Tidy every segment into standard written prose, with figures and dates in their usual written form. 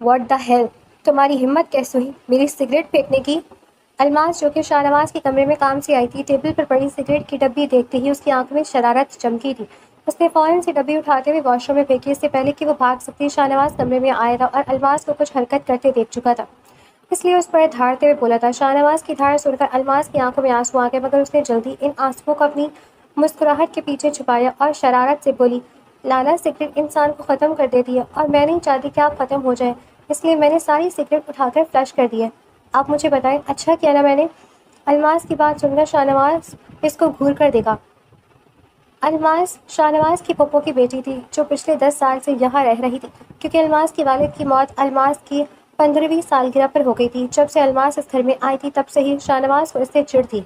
What the hell, تمہاری ہمت کیسے ہوئی میری سگریٹ پھینکنے کی؟ الماس جو کہ شاہ نواز کے کمرے میں کام سے آئی تھی، ٹیبل پر پڑی سگریٹ کی ڈبی دیکھتے ہی اس کی آنکھوں میں شرارت چمکی تھی۔ اس نے فوراً سے ڈبی اٹھاتے ہوئے واش روم میں پھینکی۔ اس سے پہلے کہ وہ بھاگ سکتی، شاہ نواز کمرے میں آیا تھا اور الماس کو کچھ حرکت کرتے دیکھ چکا تھا، اس لیے اس پر دھاڑتے ہوئے بولا تھا۔ شاہ نواز کی دھاڑ سن کر الماس کی آنکھوں میں آنسو آ گئے، مگر اس نے جلدی ان آنسوؤں کو اپنی مسکراہٹ کے پیچھے چھپایا اور شرارت سے بولی، لالا سگریٹ انسان کو ختم کر دیتی ہے اور میں نہیں چاہتی کہ آپ ختم ہو جائیں، اس لیے میں نے ساری سگریٹ اٹھا کر فلش کر دی ہے۔ آپ مجھے بتائیں، اچھا کیا نا میں نے؟ الماس کی بات سن کر شاہ نواز اس کو گھور کر دیکھا۔ الماس شاہ نواز کی پھپھو کی بیٹی تھی جو پچھلے 10 سال سے یہاں رہ رہی تھی، کیونکہ الماس کے والد کی موت الماس کی 15ویں سالگرہ پر ہو گئی تھی۔ جب سے الماس اس گھر میں آئی تھی تب سے ہی شاہ نواز کو اس سے چڑ تھی۔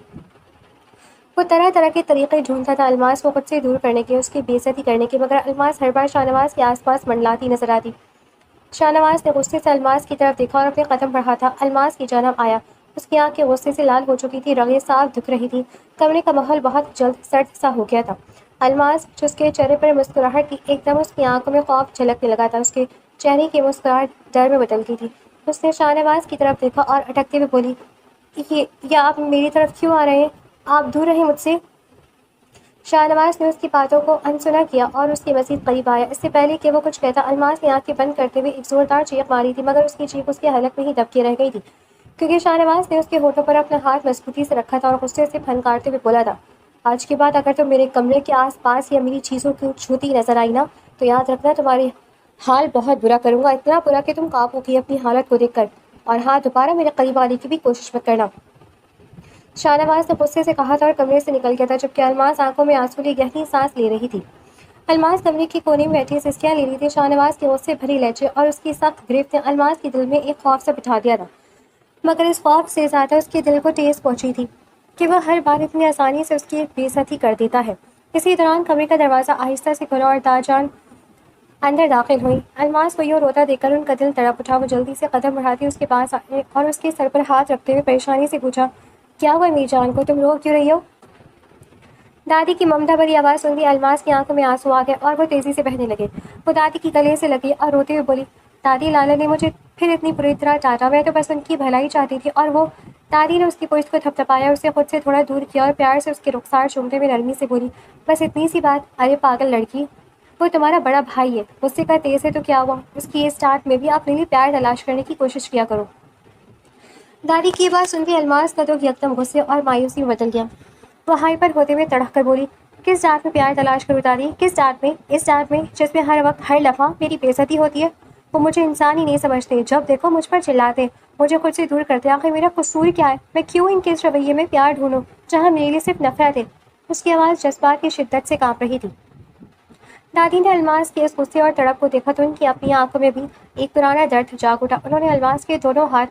وہ طرح طرح کے طریقے ڈھونڈتا تھا الماس کو خود سے دور کرنے کے، اس کی بے عزتی کرنے کے، مگر الماس ہر بار شاہ نواز کے آس پاس منڈلاتی نظر آتی۔ شاہ نواز نے غصے سے الماس کی طرف دیکھا اور اپنے قدم بڑھا تھا۔ الماس کی جانب آیا، اس کی آنکھیں غصے سے لال ہو چکی تھی، رگیں صاف دکھ رہی تھی، کمرے کا ماحول بہت جلد سرد سا ہو گیا تھا۔ الماس جس کے چہرے پر مسکراہٹ تھی، ایک دم اس کی آنکھوں میں خوف جھلکنے لگا تھا، اس کے چہرے کی مسکراہٹ ڈر میں بدل گئی تھی۔ اس نے شاہ نواز کی طرف دیکھا اور اٹکتے ہوئے بولی، یہ آپ میری طرف کیوں آ رہے ہیں؟ آپ دور رہیں مجھ سے۔ شاہ نواز نے اس کی باتوں کو انسنا کیا اور اس کے مزید قریب آیا۔ اس سے پہلے کہ وہ کچھ کہتا، الماس نے آنکھیں بند کرتے ہوئے ایک زوردار چیخ ماری تھی، مگر اس کی چیخ اس کے حلق میں ہی دب کے رہ گئی تھی، کیونکہ شاہ نواز نے اس کے ہونٹوں پر اپنا ہاتھ مضبوطی سے رکھا تھا اور غصے سے پھنکارتے ہوئے بولا تھا، آج کے بعد اگر تم میرے کمرے کے آس پاس یا میری چیزوں کو چھوتی نظر آئی نا تو یاد رکھنا تمہارے حال بہت برا کروں گا، اتنا برا کہ تم قابو کی اپنی حالت کو دیکھ کر، اور ہاں دوبارہ میرے قریب آنے کی بھی کوشش مت کرنا۔ شاہ نواز نے غصے سے کہا تھا اور کمرے سے نکل گیا تھا، جبکہ الماس آنکھوں میں آنسو لیے گہری سانس لے رہی تھی۔ الماس کمرے کی کونے میں بیٹھی سسکیاں لے رہی تھی۔ شاہ نواز کے غصے بھری لہجے اور اس کی سخت گرفت نے الماس کے دل میں ایک خوف سا بٹھا دیا تھا، مگر اس خوف سے زیادہ اس کے دل کو ٹھیس پہنچی تھی کہ وہ ہر بار اتنی آسانی سے اس کی بے عزتی کر دیتا ہے۔ اسی دوران کمرے کا دروازہ آہستہ سے کھلا اور داجان اندر داخل ہوئی۔ الماس کو یوں روتا دیکھ کر ان کا دل تڑپ اٹھا۔ وہ جلدی سے قدم بڑھاتی اس کے پاس آئے اور اس کے سر پر ہاتھ رکھتے ہوئے پریشانی سے پوچھا، کیا ہوا میری جان کو، تم رو کیوں رہی ہو؟ دادی کی ممتا بھری آواز سنتی الماس کی آنکھوں میں آنسو آ گئے اور وہ تیزی سے بہنے لگے۔ وہ دادی کی گلے سے لگی اور روتے ہوئے بولی، دادی لالا نے مجھے پھر اتنی بری طرح ڈانٹا، میں تو بس ان کی بھلائی چاہتی تھی۔ اور وہ دادی نے اس کی پشت کو تھپتھپایا، اسے خود سے تھوڑا دور کیا اور پیار سے اس کے رخسار چومتے ہوئے نرمی سے بولی، بس اتنی سی بات، ارے پاگل لڑکی، وہ تمہارا بڑا بھائی ہے، غصے کا تیز ہے تو کیا ہوا، اس کی اسٹارٹ میں بھی اپنے لیے پیار تلاش کرنے کی کوشش کیا کرو۔ دادی کی بات سنتی الماس کا دکھ یکدم غصے اور مایوسی میں بدل گیا۔ وہ ہائپر ہوتے ہوئے تڑپ کر بولی، کس ڈانٹ میں پیار تلاش کروں دادی، کس ڈانٹ میں؟ اس ڈانٹ میں جس میں ہر وقت ہر لمحہ میری بے عزتی ہوتی ہے۔ وہ مجھے انسان ہی نہیں سمجھتے، جب دیکھو مجھ پر چلاتے، مجھے خود سے دور کرتے، آخر میرا قصور کیا ہے؟ میں کیوں ان کے اس رویے میں پیار ڈھونڈوں جہاں میرے لیے صرف نفرت ہے؟ اس کی آواز جذبات کی شدت سے کانپ رہی تھی۔ دادی نے الماس کے اس غصے اور تڑپ کو دیکھا تو ان کی اپنی آنکھوں میں بھی ایک پرانا درد جاگ اٹھا۔ انہوں نے الماس کے دونوں ہاتھ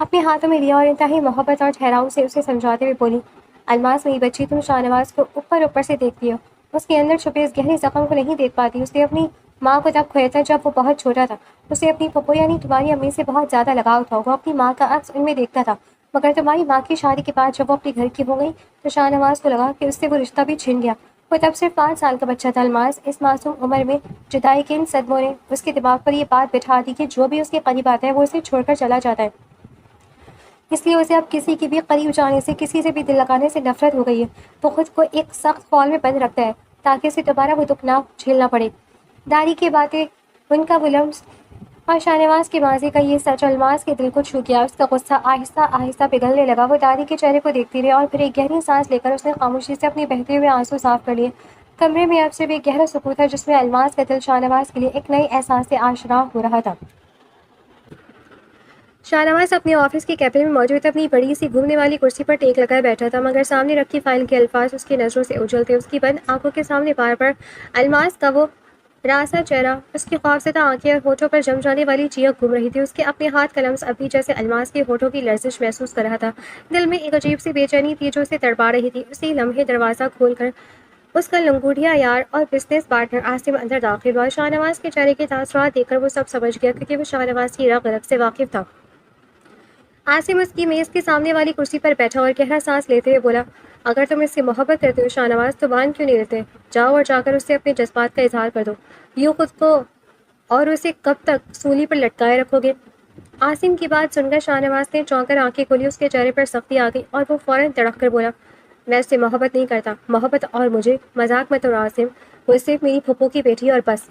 اپنے ہاتھوں میں لیا اور انتہائی محبت اور ٹھہراؤ سے اسے سمجھاتے ہوئے بولی، الماس میری بچی، تم شاہ نواز کو اوپر اوپر سے دیکھتی ہو، اس کے اندر چھپے اس گہرے زخم کو نہیں دیکھ پاتی۔ اس نے اپنی ماں کو تب کھویا تھا جب وہ بہت چھوٹا تھا، اسے اپنی پھپھو یعنی تمہاری امی سے بہت زیادہ لگاؤ تھا، وہ اپنی ماں کا عکس ان میں دیکھتا تھا، مگر تمہاری ماں کی شادی کے بعد جب وہ اپنے گھر کی ہو گئی تو شاہ نواز کو لگا کہ اس سے وہ رشتہ بھی چھن گیا۔ وہ تب صرف 5 سال کا بچہ تھا۔ الماس اس معصوم عمر میں جدائی کے ان صدموں نے اس کے دماغ پر یہ بات بٹھا دی کہ جو بھی اس کے قریب آتا ہے وہ اسے چھوڑ کر چلا جاتا ہے، اس لیے اسے اب کسی کے بھی قریب جانے سے، کسی سے بھی دل لگانے سے نفرت ہو گئی ہے۔ وہ خود کو ایک سخت خول میں بند رکھتا ہے تاکہ اسے دوبارہ وہ دکھ نہ جھیلنا پڑے۔ دادی کی باتیں، ان کا وہ لمس اور شاہ نواز کے ماضی کا یہ سچ الماس کے دل کو چھو گیا۔ اس کا غصہ آہستہ آہستہ پگھلنے لگا۔ وہ دادی کے چہرے کو دیکھتی رہی اور پھر ایک گہری سانس لے کر اس نے خاموشی سے اپنے بہتے ہوئے آنسو صاف کر لیے۔ کمرے میں اب صرف ایک گہرا سکوت تھا جس میں الماس کا دل شاہ نواز کے لیے ایک نئے احساس سے آشنا ہو رہا تھا۔ شاہ نواز اپنے آفس کے کیبن میں موجود اپنی بڑی سی گھومنے والی کرسی پر ٹیک لگائے بیٹھا تھا، مگر سامنے رکھی فائل کے الفاظ اس کی نظروں سے اوجھل تھے۔ اس کی بند آنکھوں کے سامنے بار بار الماس کا وہ راسا چہرہ، اس کی خوفزدہ آنکھیں اور ہونٹوں پر جم جانے والی چیخ گھوم رہی تھی۔ اس کے اپنے ہاتھ کا لمس اب بھی جیسے الماس کے ہونٹوں کی لرزش محسوس کر رہا تھا۔ دل میں ایک عجیب سی بے چینی تھی جو اسے تڑپا رہی تھی۔ اسی لمحے دروازہ کھول کر اس کا لنگوٹیا یار اور بزنس پارٹنر عاصم اندر داخل ہوا۔ شاہ نواز کے چہرے کے تاثرات دیکھ کر وہ سب سمجھ گیا، کیونکہ وہ شاہ نواز کی رگ رگ سے واقف تھا۔ عاصم اس کی میز کے سامنے والی کرسی پر بیٹھا اور گہرا سانس لیتے ہوئے بولا، اگر تم اس سے محبت کرتے ہو شاہ نواز تو مان کیوں نہیں لیتے؟ جاؤ اور جا کر اس سے اپنے جذبات کا اظہار کر دو، یوں خود کو اور اسے کب تک سولی پر لٹکائے رکھو گے؟ عاصم کی بات سن کر شاہ نواز نے چونک کر آنکھیں کھولی. اس کے چہرے پر سختی آ گئی اور وہ فوراً تڑک کر بولا, میں اس سے محبت نہیں کرتا. محبت اور مجھے مذاق مت اڑا عاصم, وہ صرف میری پھپھو کی بیٹی اور بس.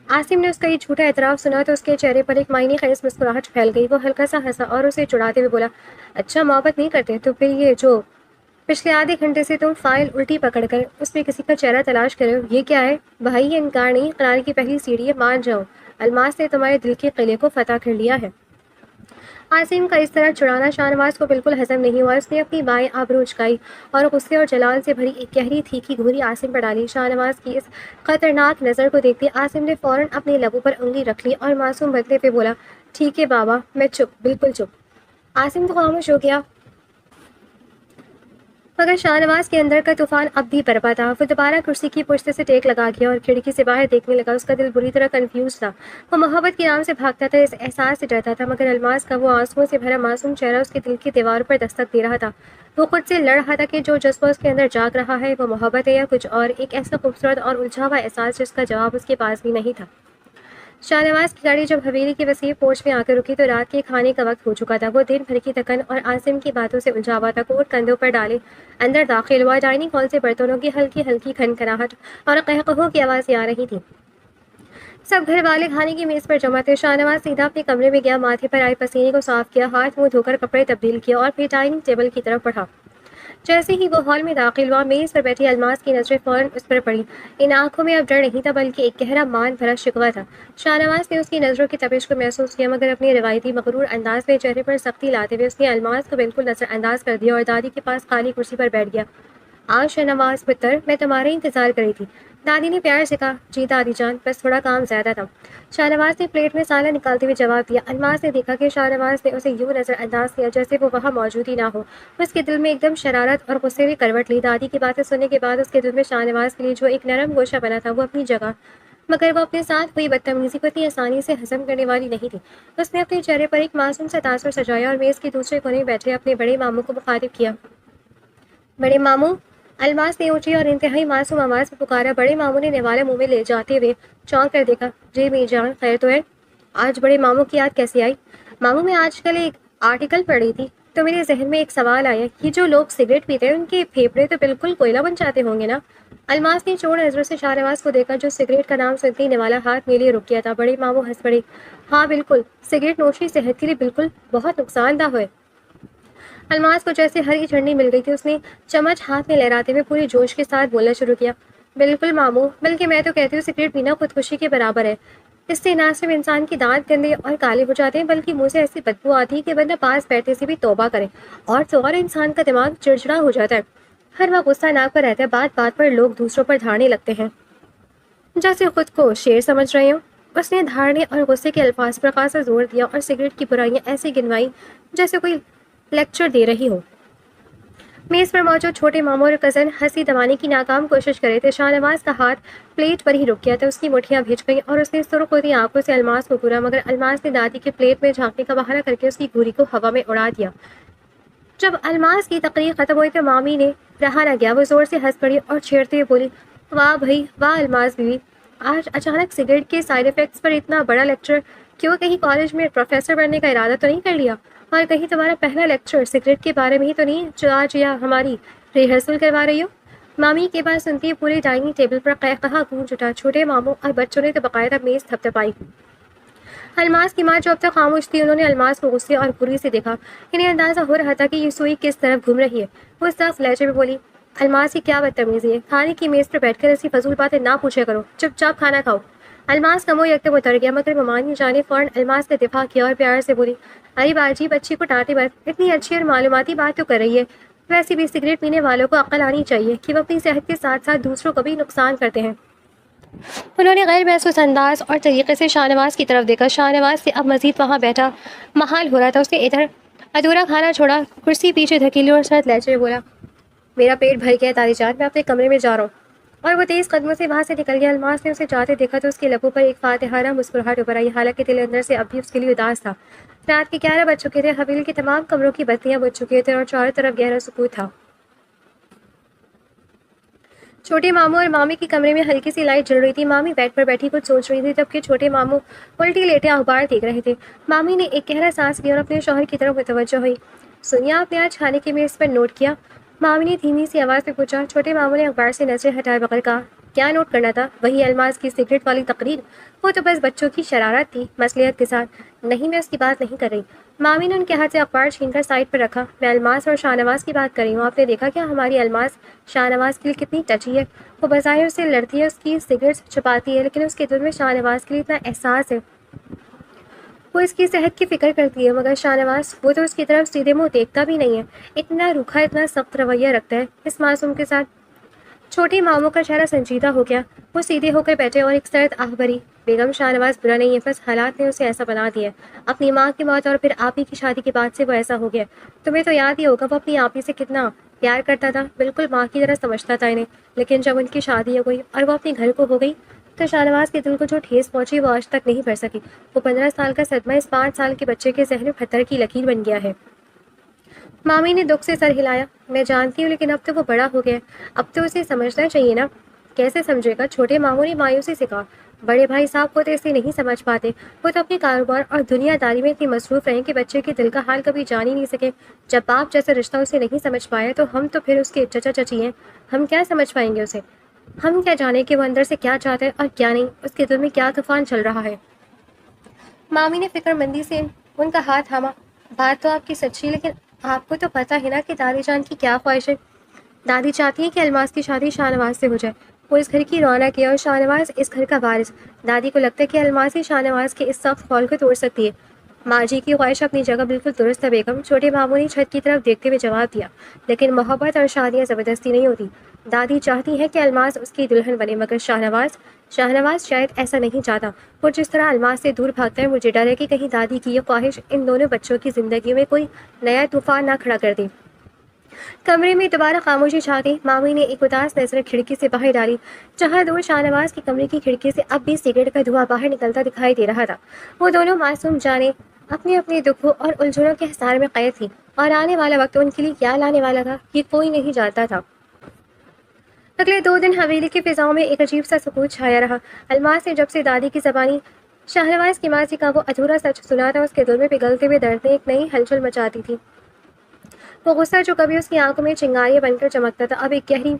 عاصم نے اس کا یہ جھوٹا اعتراف سنا تو اس کے چہرے پر ایک معنی خیز مسکراہٹ پھیل گئی. وہ ہلکا سا ہنسا اور اسے چڑھاتے ہوئے بولا, اچھا محبت نہیں کرتے تو پھر یہ جو پچھلے آدھے گھنٹے سے تم فائل الٹی پکڑ کر اس میں کسی کا چہرہ تلاش کر رہے ہو, یہ کیا ہے؟ بھائی یہ انکار نہیں, قرار کی پہلی سیڑھی ہے, مان جاؤ. الماس نے تمہارے دل کے قلعے کو فتح کر لیا ہے. عاصم کا اس طرح چڑھانا شاہ نواز کو بالکل ہضم نہیں ہوا. اس نے اپنی بائیں آبرو اچکائی اور غصے اور جلال سے بھری ایک گہری تیکھی گھوری عاصم پر ڈالی. شاہ نواز کی اس خطرناک نظر کو دیکھتے عاصم نے فوراً اپنے لبوں پر انگلی رکھ لی اور معصوم بدلے پہ بولا, ٹھیک ہے بابا, میں چپ, بالکل چپ. عاصم تو خاموش ہو گیا, مگر شاہ نواز کے اندر کا طوفان اب بھی برپا تھا. وہ دوبارہ کرسی کی پشت سے ٹیک لگا گیا اور کھڑکی سے باہر دیکھنے لگا. اس کا دل بری طرح کنفیوز تھا. وہ محبت کے نام سے بھاگتا تھا, اس احساس سے ڈرتا تھا, مگر الماس کا وہ آنسوؤں سے بھرا معصوم چہرہ اس کے دل کی دیواروں پر دستک دے رہا تھا. وہ خود سے لڑ رہا تھا کہ جو جذبہ اس کے اندر جاگ رہا ہے وہ محبت ہے یا کچھ اور, ایک ایسا خوبصورت اور الجھا ہوا احساس جس کا جواب اس کے پاس بھی نہیں تھا. شاہ نواز کی گاڑی جب حویلی کی وسیع پورچ میں آ کر رکی تو رات کے کھانے کا وقت ہو چکا تھا. وہ دن بھر کی تھکن اور عاصم کی باتوں سے الجھا ہوا تھا. کوٹ کندھوں پر ڈالے اندر داخل ہوا. ڈائننگ ہال سے برتنوں کی ہلکی ہلکی کھنکھناہٹ اور قہقہوں کی آوازیں آ رہی تھیں. سب گھر والے کھانے کی میز پر جمع تھے. شاہ نواز سیدھا اپنے کمرے میں گیا, ماتھے پر آئے پسینے کو صاف کیا, ہاتھ منہ دھو کر کپڑے تبدیل کیا اور پھر ڈائننگ ٹیبل کی طرف بڑھا. جیسے ہی وہ ہال میں داخل ہوا, میز پر بیٹھی الماس کی نظریں فوراً اس پر پڑی. ان آنکھوں میں اب ڈر نہیں تھا بلکہ ایک گہرا مان بھرا شکوہ تھا. شاہ نواز نے اس کی نظروں کی تپش کو محسوس کیا, مگر اپنی روایتی مغرور انداز میں چہرے پر سختی لاتے ہوئے اس نے الماس کو بالکل نظر انداز کر دیا اور دادی کے پاس خالی کرسی پر بیٹھ گیا. شاہ نواز پتر, میں تمہارا انتظار کر رہی تھی. دادی نے پیار سے کہا. جی دادی جان, بس تھوڑا کام زیادہ تھا. شاہ نواز نے پلیٹ میں سالن نکالتے ہوئے جواب دیا. الماس نے دیکھا کہ شاہ نواز نے اسے یوں نظر انداز کیا جیسے وہ وہاں موجود ہی نہ ہو. اس کے دل میں ایک دم شرارت اور غصے نے کروٹ لی. دادی کی باتیں سننے کے بعد اس کے دل میں شاہ نواز کے لیے جو ایک نرم گوشہ بنا تھا وہ اپنی جگہ, مگر وہ اپنے ساتھ ہوئی بدتمیزی کو اتنی آسانی سے ہضم کرنے والی نہیں تھی. اس نے اپنے چہرے پر ایک معصوم سا تاثر سجایا اور میز کے دوسرے کونے میں بیٹھے اپنے بڑے ماموں کو مخاطب کیا. بڑے ماموں, الماس نے اونچی اور انتہائی معصوم آواز میں پکارا. بڑے ماموں نے نوالہ منہ میں لے جاتے ہوئے چونک کر دیکھا. جی میری جان, خیر تو ہے؟ آج بڑے ماموں کی یاد کیسے آئی؟ ماموں, میں آج کل ایک آرٹیکل پڑھ رہی تھی تو میرے ذہن میں ایک سوال آیا, یہ جو لوگ سگریٹ پیتے ہیں ان کے پھیپھڑے تو بالکل کوئلہ بن جاتے ہوں گے نا؟ الماس نے چوڑ نظروں سے شاہ نواز کو دیکھا جو سگریٹ کا نام سنتے ہی نوالا ہاتھ میں لیے رک گیا تھا. بڑے ماموں ہنس پڑے. ہاں بالکل, سگریٹ نوشی صحت کے لیے بالکل بہت نقصان دہ ہے. الماس کو جیسے ہری جھنڈی مل گئی تھی. اس نے چمچ ہاتھ میں لہراتے ہوئے پورے جوش کے ساتھ بولنا شروع کیا. بالکل ماموں, بلکہ میں تو کہتی ہوں سگریٹ پینا خودکشی کے برابر ہے. اس سے نہ صرف انسان کے دانت گندے اور کالے ہو جاتے ہیں بلکہ منہ سے ایسی بدبو آتی ہے کہ بندہ پاس بیٹھنے سے بھی توبہ کرے, اور تو اور انسان کا دماغ چڑچڑا ہو جاتا ہے. ہر وقت غصہ ناک پر رہتا ہے, بات بات پر لوگ دوسروں پر دھاڑنے لگتے ہیں جیسے خود کو شیر سمجھ رہے ہوں. اس نے دھاڑنے اور غصے کے الفاظ پر خاصا زور دیا اور سگریٹ کی برائیاں ایسے گنوائیں جیسے کوئی لیکچر دے رہی ہو. میز پر موجود چھوٹے ماموں اور کزن ہنسی دبانے کی ناکام کوشش کرے تھے. شاہ نواز کا ہاتھ پلیٹ پر ہی رک گیا تھا. اس کی مٹھیاں بھیج گئی اور اس نے سرخ ہوتی آنکھوں سے الماس کو گھورا, مگر الماس نے دادی کے پلیٹ میں جھانکنے کا بہانہ کر کے اس کی گھوری کو ہوا میں اڑا دیا. جب الماس کی تقریر ختم ہوئی تو مامی نے رہا نہ گیا. وہ زور سے ہنس پڑی اور چھیڑتے ہوئے بولی, واہ بھائی واہ الماس بیوی, آج اچانک سگریٹ کے سائیڈ افیکٹس پر اتنا بڑا لیکچر. کیوں, کہیں کالج میں پروفیسر بننے کا ارادہ تو نہیں کر لیا؟ اور کہیں تمہارا پہلا لیکچر سگریٹ کے بارے میں ہی تو نہیں جو آج یا ہماری ریہرسل کروا رہی ہو؟ مامی کے بات سنتے ہی پورے ڈائننگ ٹیبل پر قہقہا گونج اٹھا. چھوٹے ماموں اور بچوں نے تو باقاعدہ میز تھپتھپائی. الماس کی ماں جو اب تک خاموش تھی, انہوں نے الماس کو غصے اور بری سے دیکھا. انہیں اندازہ ہو رہا تھا کہ یہ سوئی کس طرف گھوم رہی ہے. وہ سخت لہجے میں بولی, الماس کی کیا بدتمیزی ہے, کھانے کی میز پر بیٹھ کر ایسی فضول باتیں نہ پوچھا کرو, چپ چاپ کھانا کھاؤ. الماس کا منہ یکدم اتر گیا, مگر ممانی جان نے فوراً الماس کا دفاع کیا اور پیار سے بولی, ارے باجی بچی کو ڈانٹے مت, اتنی اچھی اور معلوماتی بات تو کر رہی ہے. ویسے بھی سگریٹ پینے والوں کو عقل آنی چاہیے کہ وہ اپنی صحت کے ساتھ ساتھ دوسروں کو بھی نقصان کرتے ہیں. انہوں نے غیر محسوس انداز اور طریقے سے شاہ نواز کی طرف دیکھا. شاہ نواز سے اب مزید وہاں بیٹھا محال ہو رہا تھا. اس نے ادھر ادھورا کھانا چھوڑا, کرسی پیچھے دھکیلی اور سخت لہجے میں بولا, میرا پیٹ بھر گیا دادی جان, میں اپنے کمرے میں جا رہا ہوں. اور وہ تیز قدموں سے وہاں سے نکل گیا. الماس نے اسے جاتے دیکھا تو اس کے لبوں پر ایک فاتحانہ مسکراہٹ ابھر آئی, حالانکہ دل اندر سے اب بھی اس کے لیے اداس تھا. رات کے 11 بج چکے تھے. حویلی کے تمام کمروں کی بتیاں بجھ چکی تھیں اور چاروں طرف گہرا سکوت تھا. چھوٹے ماموں اور مامی کے کمرے میں ہلکی سی لائٹ جل رہی تھی. مامی بیڈ پر بیٹھی کچھ سوچ رہی تھی جبکہ چھوٹے ماموں الٹی لیٹے اخبار دیکھ رہے تھے. مامی نے ایک گہرا سانس لیا اور اپنے شوہر کی طرف متوجہ ہوئی. سنیے آپ نے آج کھانے کی میز پر نوٹ کیا؟ مامی نے دھیمی سی آواز میں پوچھا. چھوٹے ماموں نے اخبار سے نظریں ہٹائے بغیر کہا. کیا نوٹ کرنا تھا؟ وہی الماس کی سگریٹ والی تقریر؟ وہ تو بس بچوں کی شرارت تھی. مصلحت کے ساتھ. نہیں، میں اس کی بات نہیں کر رہی. مامی نے ان کے ہاتھ سے اخبار چھین کر سائڈ پر رکھا. میں الماس اور شاہ نواز کی بات کر رہی ہوں. آپ نے دیکھا کیا ہماری الماس شاہ نواز کے لیے کتنی ٹچی ہے؟ وہ بظاہر اس سے لڑتی ہے، اس کی سگریٹ چھپاتی ہے، لیکن اس کے دل میں شاہ نواز کے لیے اتنا احساس ہے. وہ اس کی صحت کی فکر کرتی ہے، مگر شاہ نواز وہ تو اس کی طرف سیدھے منہ دیکھتا بھی نہیں ہے. اتنا روکھا، اتنا سخت رویہ رکھتا ہے اس معصوم کے ساتھ. چھوٹے ماموں کا چہرہ سنجیدہ ہو گیا. وہ سیدھے ہو کر بیٹھے اور ایک سرد آہ بھری. بیگم، شاہ نواز برا نہیں ہے، بس حالات نے اسے ایسا بنا دیا ہے. اپنی ماں کی موت اور پھر آپ ہی کی شادی کے بعد سے وہ ایسا ہو گیا. تمہیں تو یاد ہی ہوگا وہ اپنی آپ ہی سے کتنا پیار کرتا تھا، بالکل ماں کی طرح سمجھتا تھا انہیں. لیکن جب ان کی شادی ہو گئی اور وہ اپنے گھر کو ہو گئی تو شاہ نواز کے دل کو جو ٹھیس پہنچی وہ آج تک نہیں بھر سکی. وہ 15 سال کا صدمہ اس 5 سال کے بچے کے ذہن میں پتھر کی لکیر بن گیا ہے. مامی نے دکھ سے سر ہلایا. میں جانتی ہوں، لیکن اب تو وہ بڑا ہو گیا. اب تو اسے سمجھنا چاہیے نا. کیسے سمجھے گا؟ چھوٹے ماموں نے مایوسی سے کہا. بڑے بھائی صاحب کو تو اسے نہیں سمجھ پاتے. وہ تو اپنے کاروبار اور دنیا داری میں اتنی مصروف رہیں کہ بچے کے دل کا حال کبھی جان ہی نہیں سکے. جب باپ جیسا رشتہ اسے نہیں سمجھ پایا تو ہم تو پھر اس کے چچا چچی ہیں. ہم کیا سمجھ پائیں گے اسے؟ ہم کیا جانے کہ وہ اندر سے کیا چاہتا ہے اور کیا نہیں، اس کے دل میں کیا طوفان چل رہا ہے. مامی نے فکر مندی سے ان کا ہاتھ تھاما. بات تو آپ کی سچی، لیکن آپ کو تو پتہ ہے نا کہ دادی جان کی کیا خواہش ہے. دادی چاہتی ہیں کہ الماس کی شادی شاہ نواز سے ہو جائے. وہ اس گھر کی رونق ہے اور شاہ نواز اس گھر کا وارث. دادی کو لگتا ہے کہ الماس ہی شاہ نواز کے اس سخت خول کو توڑ سکتی ہے. ماں جی کی خواہش اپنی جگہ بالکل درست ہے بیگم. چھوٹے ماموں نے چھت کی طرف دیکھتے ہوئے جواب دیا. لیکن محبت اور شادیاں زبردستی نہیں ہوتی. دادی چاہتی ہے کہ الماس اس کی دلہن بنے، مگر شاہ نواز شاید ایسا نہیں چاہتا. وہ جس طرح الماس سے دور بھاگتا ہے، مجھے ڈر ہے کہ کہیں دادی کی یہ خواہش ان دونوں بچوں کی زندگی میں کوئی نیا طوفان نہ کھڑا کر دے. کمرے میں دوبارہ خاموشی چھا گئی. مامی نے ایک اداس نظر کھڑکی سے باہر ڈالی، جہاں دور شاہ نواز کی کمرے کی کھڑکی سے اب بھی سگریٹ کا دھواں باہر نکلتا دکھائی دے رہا تھا. وہ دونوں معصوم جانیں اپنے اپنے دکھوں اور الجھنوں کے حصار میں قید تھی، اور آنے والا وقت ان کے لیے کیا لانے والا تھا یہ کوئی نہیں جانتا تھا. اگلے 2 دن حویلی کی فضاؤں میں ایک عجیب سا سکوت چھایا رہا. الماس نے جب سے دادی کی زبانی شاہ نواز کی ماضی کا وہ ادھورا سچ سنا تھا، اس کے دل میں پگھلتے ہوئے درد نے ایک نئی ہلچل مچاتی تھی. وہ غصہ جو کبھی اس کی آنکھوں میں چنگاریاں بن کر چمکتا تھا، اب ایک گہری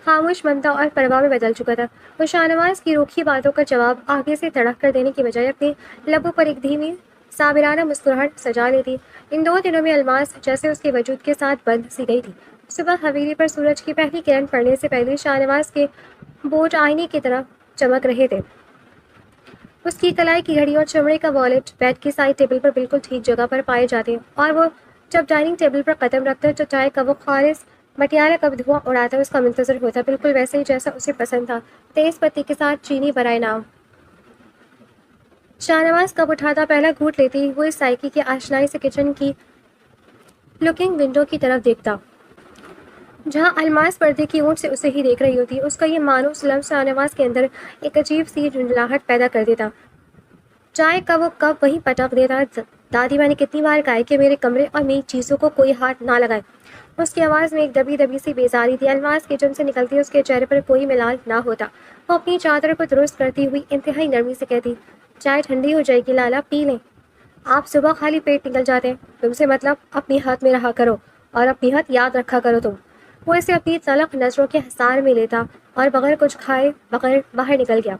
خاموش ممتا اور پرواہ میں بدل چکا تھا. وہ شاہ نواز کی روکھی باتوں کا جواب آگے سے تڑک کر دینے کی بجائے اپنے لبوں پر ایک دھیمی صابرانہ مسکراہٹ سجا لیتی. ان 2 دنوں میں الماس جیسے اس کے وجود کے ساتھ بند سی گئی تھی. صبح حویلی پر سورج کی پہلی کرن پڑنے سے پہلے شاہ نواز کے بوٹ آئینے کی طرح چمک رہے تھے. اس کی کلائی کی گھڑی اور چمڑے کا والیٹ بیڈ کی سائڈ ٹیبل پر بالکل ٹھیک جگہ پر پائے جاتے، اور وہ جب ڈائننگ ٹیبل پر قدم رکھتا تو چائے کا وہ خالص مٹیالہ کب دھواں اڑاتا اس کا منتظر ہوتا، بالکل ویسے ہی جیسا اسے پسند تھا، تیز پتی کے ساتھ چینی برائے نام. شاہ نواز کب اٹھاتا، پہلا گھونٹ لیتی وہ اس سائیکی کی آشنائی سے کچن کی لکنگ ونڈو کی طرف دیکھتا، جہاں الماس پردے کی اونٹ سے اسے ہی دیکھ رہی ہوتی. اس کا یہ مانوس لمس شاہ نواز کے اندر ایک عجیب سی جھنجھلاہٹ پیدا کر دیتا. چائے کا وہ کپ وہیں پٹک دیتا. دادی، میں نے کتنی بار کہا ہے کہ میرے کمرے اور میری چیزوں کو کوئی ہاتھ نہ لگائے. اس کی آواز میں ایک دبی دبی سی بیزاری تھی. الماس کچن سے نکلتی اس کے چہرے پر کوئی ملال نہ ہوتا. وہ اپنی چادر کو درست کرتی ہوئی انتہائی نرمی سے کہتی، چائے ٹھنڈی ہو جائے گی لالا، پی لیں. آپ صبح خالی پیٹ نکل جاتے ہیں. تم سے مطلب اپنی ہاتھ میں رہا کرو، اور اپنی ہاتھ یاد رکھا کرو تم. وہ اسے اپنی تلخ نظروں کے حصار میں لیتا اور بغیر کچھ کھائے بغیر باہر نکل گیا.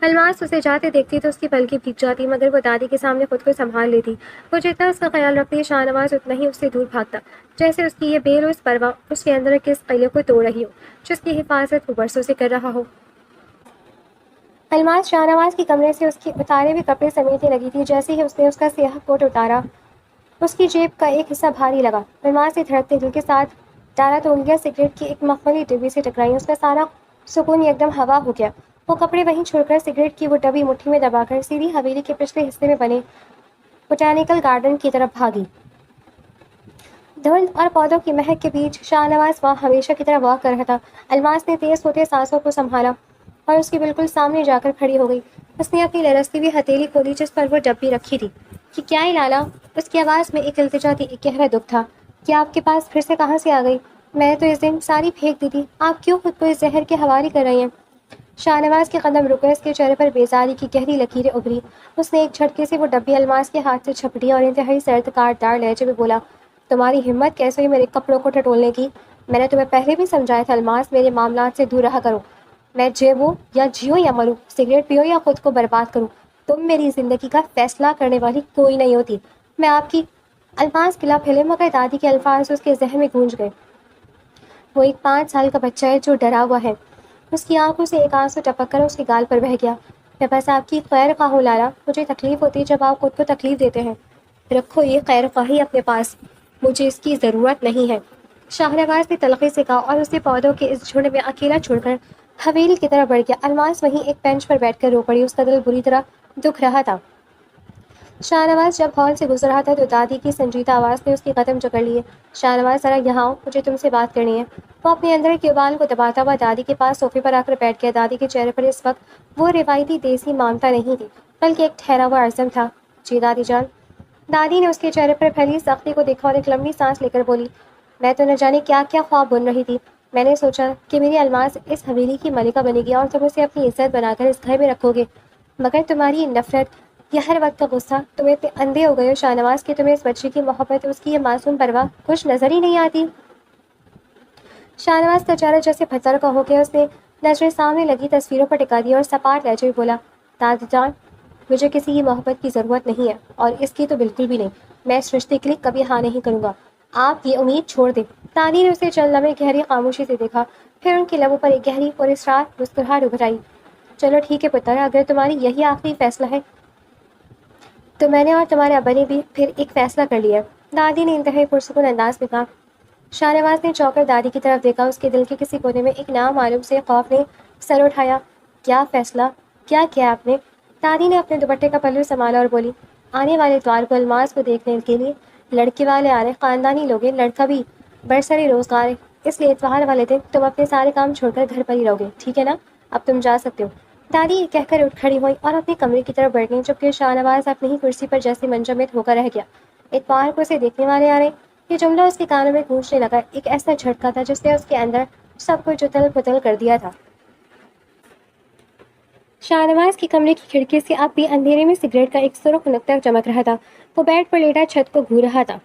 الماس اسے جاتے دیکھتی تو اس کی پلکیں بھیگ جاتی، مگر وہ دادی کے سامنے خود کو سنبھال لیتی. وہ جتنا اس کا خیال رکھتی شاہ نواز اتنا ہی اس سے دور بھاگتا، جیسے اس کی یہ بے لوث پرواہ اس کے اندر کس قلعے کو توڑ رہی ہو جس کی حفاظت وہ برسوں سے کر رہا ہو. الماس شاہ نواز کی کمرے سے اس کے اتارے ہوئے کپڑے سمیٹنے لگی تھی. جیسے ہی اس نے اس کا سیاہ کوٹ اتارا، اس کی جیب کا ایک حصہ بھاری لگا. الماس نے دھڑکتے دل کے ساتھ ڈالا تو انگلیاں سگریٹ کی ایک مخملی ڈبی سے ٹکرائیں. اس کا سارا سکون یکدم ہوا ہو گیا. وہ کپڑے وہیں چھوڑ کر سگریٹ کی وہ ڈبی مٹھی میں دبا کر سیدھی حویلی کے پچھلے حصے میں بنے بوٹینیکل گارڈن کی طرف بھاگی. دھند اور پودوں کی مہک کے بیچ شاہ نواز وہاں ہمیشہ کی طرح واک کر رہا تھا. الماس نے تیز ہوتے سانسوں کو سنبھالا اور اس کے بالکل سامنے جا کر کھڑی ہو گئی. اس نے اپنی لرزتی ہوئی ہتھیلی کھولی جس پر وہ ڈبی رکھی تھی. کہ کیا ہے لالا؟ اس کی آواز میں ایک التجا تھی، ایک گہرا دکھ تھا. کیا آپ کے پاس پھر سے کہاں سے آ گئی؟ میں تو اس دن ساری پھینک دی تھی، آپ کیوں خود کو اس زہر کے حوالے کر رہی ہیں؟ شاہ نواز کے قدم رکے، اس کے چہرے پر بیزاری کی گہری لکیریں ابھری۔ اس نے ایک جھٹکے سے وہ ڈبی الماس کے ہاتھ سے چھپٹی اور انتہائی سرد کاٹدار لہجے میں بولا، تمہاری ہمت کیسے ہوئی میرے کپڑوں کو ٹٹولنے کی؟ میں نے تمہیں پہلے بھی سمجھایا تھا الماس، میرے معاملات سے دور رہا کرو۔ میں جیو یا جیو یا مروں، سگریٹ پیو یا خود کو برباد کروں، تم میری زندگی کا فیصلہ کرنے والی کوئی نہیں ہوتی۔ میں آپ کی الماس گلا پھیلے، مگر دادی کے الفاظ اس کے ذہن میں گونج گئے۔ وہ ایک 5 سال کا بچہ ہے جو ڈرا ہوا ہے۔ اس کی آنکھوں سے ایک آنسو ٹپک کر اس کے گال پر بہہ گیا۔ میں بس آپ کی خیر خواہ ہوں لالا، مجھے تکلیف ہوتی ہے جب آپ خود کو تکلیف دیتے ہیں۔ رکھو یہ خیر خواہی اپنے پاس، مجھے اس کی ضرورت نہیں ہے، شاہ نواز نے تلخی سے کہا اور اسے پودوں کے اس جھنڈ میں اکیلا چھوڑ کر حویلی کی طرف بڑھ گیا۔ الماس وہیں ایک بینچ پر بیٹھ کر رو پڑی، اس کا دل بری طرح دکھ رہا تھا۔ شاہ نواز جب ہال سے گزر رہا تھا تو دادی کی سنجیدہ آواز نے اس کے قدم جکڑ لیے۔ شاہ نواز ذرا یہاں آؤ، مجھے تم سے بات کرنی ہے۔ وہ اپنے اندر کے ابال کو دباتا ہوا دادی کے پاس صوفے پر آ کر بیٹھ گیا۔ دادی کے چہرے پر اس وقت وہ روایتی دیسی مامتا نہیں تھی، بلکہ ایک ٹھہرا ہوا عزم تھا۔ جی دادی جان۔ دادی نے اس کے چہرے پر پھیلی سختی کو دیکھا اور ایک لمبی سانس لے کر بولی، میں تو نہ جانے کیا کیا خواب بن رہی تھی۔ میں نے سوچا کہ میری الماس اس حویلی کی ملکہ بنے گی اور تم اسے اپنی عزت بنا کر اس گھر میں رکھو گے، مگر تمہاری یہ نفرت، یہ ہر وقت کا غصہ، تم اتنے اندھے ہو گئے ہو شاہ نواز کہ تمہیں اس بچے کی محبت، اس کی یہ معصوم پرواہ کچھ نظر ہی نہیں آتی۔ شاہ نواز کا چہرہ جیسے پتھر کا ہو گیا، اس نے نظریں سامنے لگی تصویروں پر ٹکا دی اور سپاٹ لہجے میں بولا، دادی جان، مجھے کسی کی محبت کی ضرورت نہیں ہے، اور اس کی تو بالکل بھی نہیں۔ میں اس رشتے کے لیے کبھی ہاں نہیں کروں گا، آپ یہ امید چھوڑ دیں۔ دادی نے اسے چند لمحے گہری خاموشی سے دیکھا، پھر ان کے لبوں پر ایک گہری اور اسرار مسکراہٹ ابھر آئی۔ چلو ٹھیک ہے پتر، اگر تمہاری یہی آخری فیصلہ ہے تو میں نے اور تمہارے ابا نے بھی پھر ایک فیصلہ کر لیا، دادی نے انتہائی پرسکون انداز میں کہا۔ شاہ نواز نے چونک کر دادی کی طرف دیکھا، اس کے دل کے کسی کونے میں ایک نامعلوم سے خوف نے سر اٹھایا۔ کیا فیصلہ؟ کیا کیا آپ نے؟ دادی نے اپنے دوپٹے کا پلو سنبھالا اور بولی، آنے والے اتوار کو الماس کو دیکھنے کے لیے لڑکے والے آ رہے، خاندانی لوگ ہیں، لڑکا بھی برسر روزگار ہے، اس لیے اتوار والے دن تم اپنے سارے کام چھوڑ کر گھر پر ہی رہو گے، ٹھیک ہے نا؟ اب تم جا سکتے ہو۔ دادی یہ کہہ کر اٹھ کھڑی ہوئی اور اپنے کمرے کی طرف بڑھ گئی، جبکہ شاہ نواز اپنی ہی کرسی پر جیسے منجمد ہو کر رہ گیا۔ اتوار کو اسے دیکھنے والے آ رہے، یہ جملہ اس کے کانوں میں گونجنے لگا، ایک ایسا جھٹکا تھا جس نے اس کے اندر سب کچھ اتل پتل کر دیا تھا۔ شاہ نواز کے کمرے کی کھڑکی سے اب بھی اندھیرے میں سگریٹ کا ایک سرخ نقطہ چمک رہا تھا۔ وہ بیڈ پر لیٹا چھت کو گھور رہا تھا،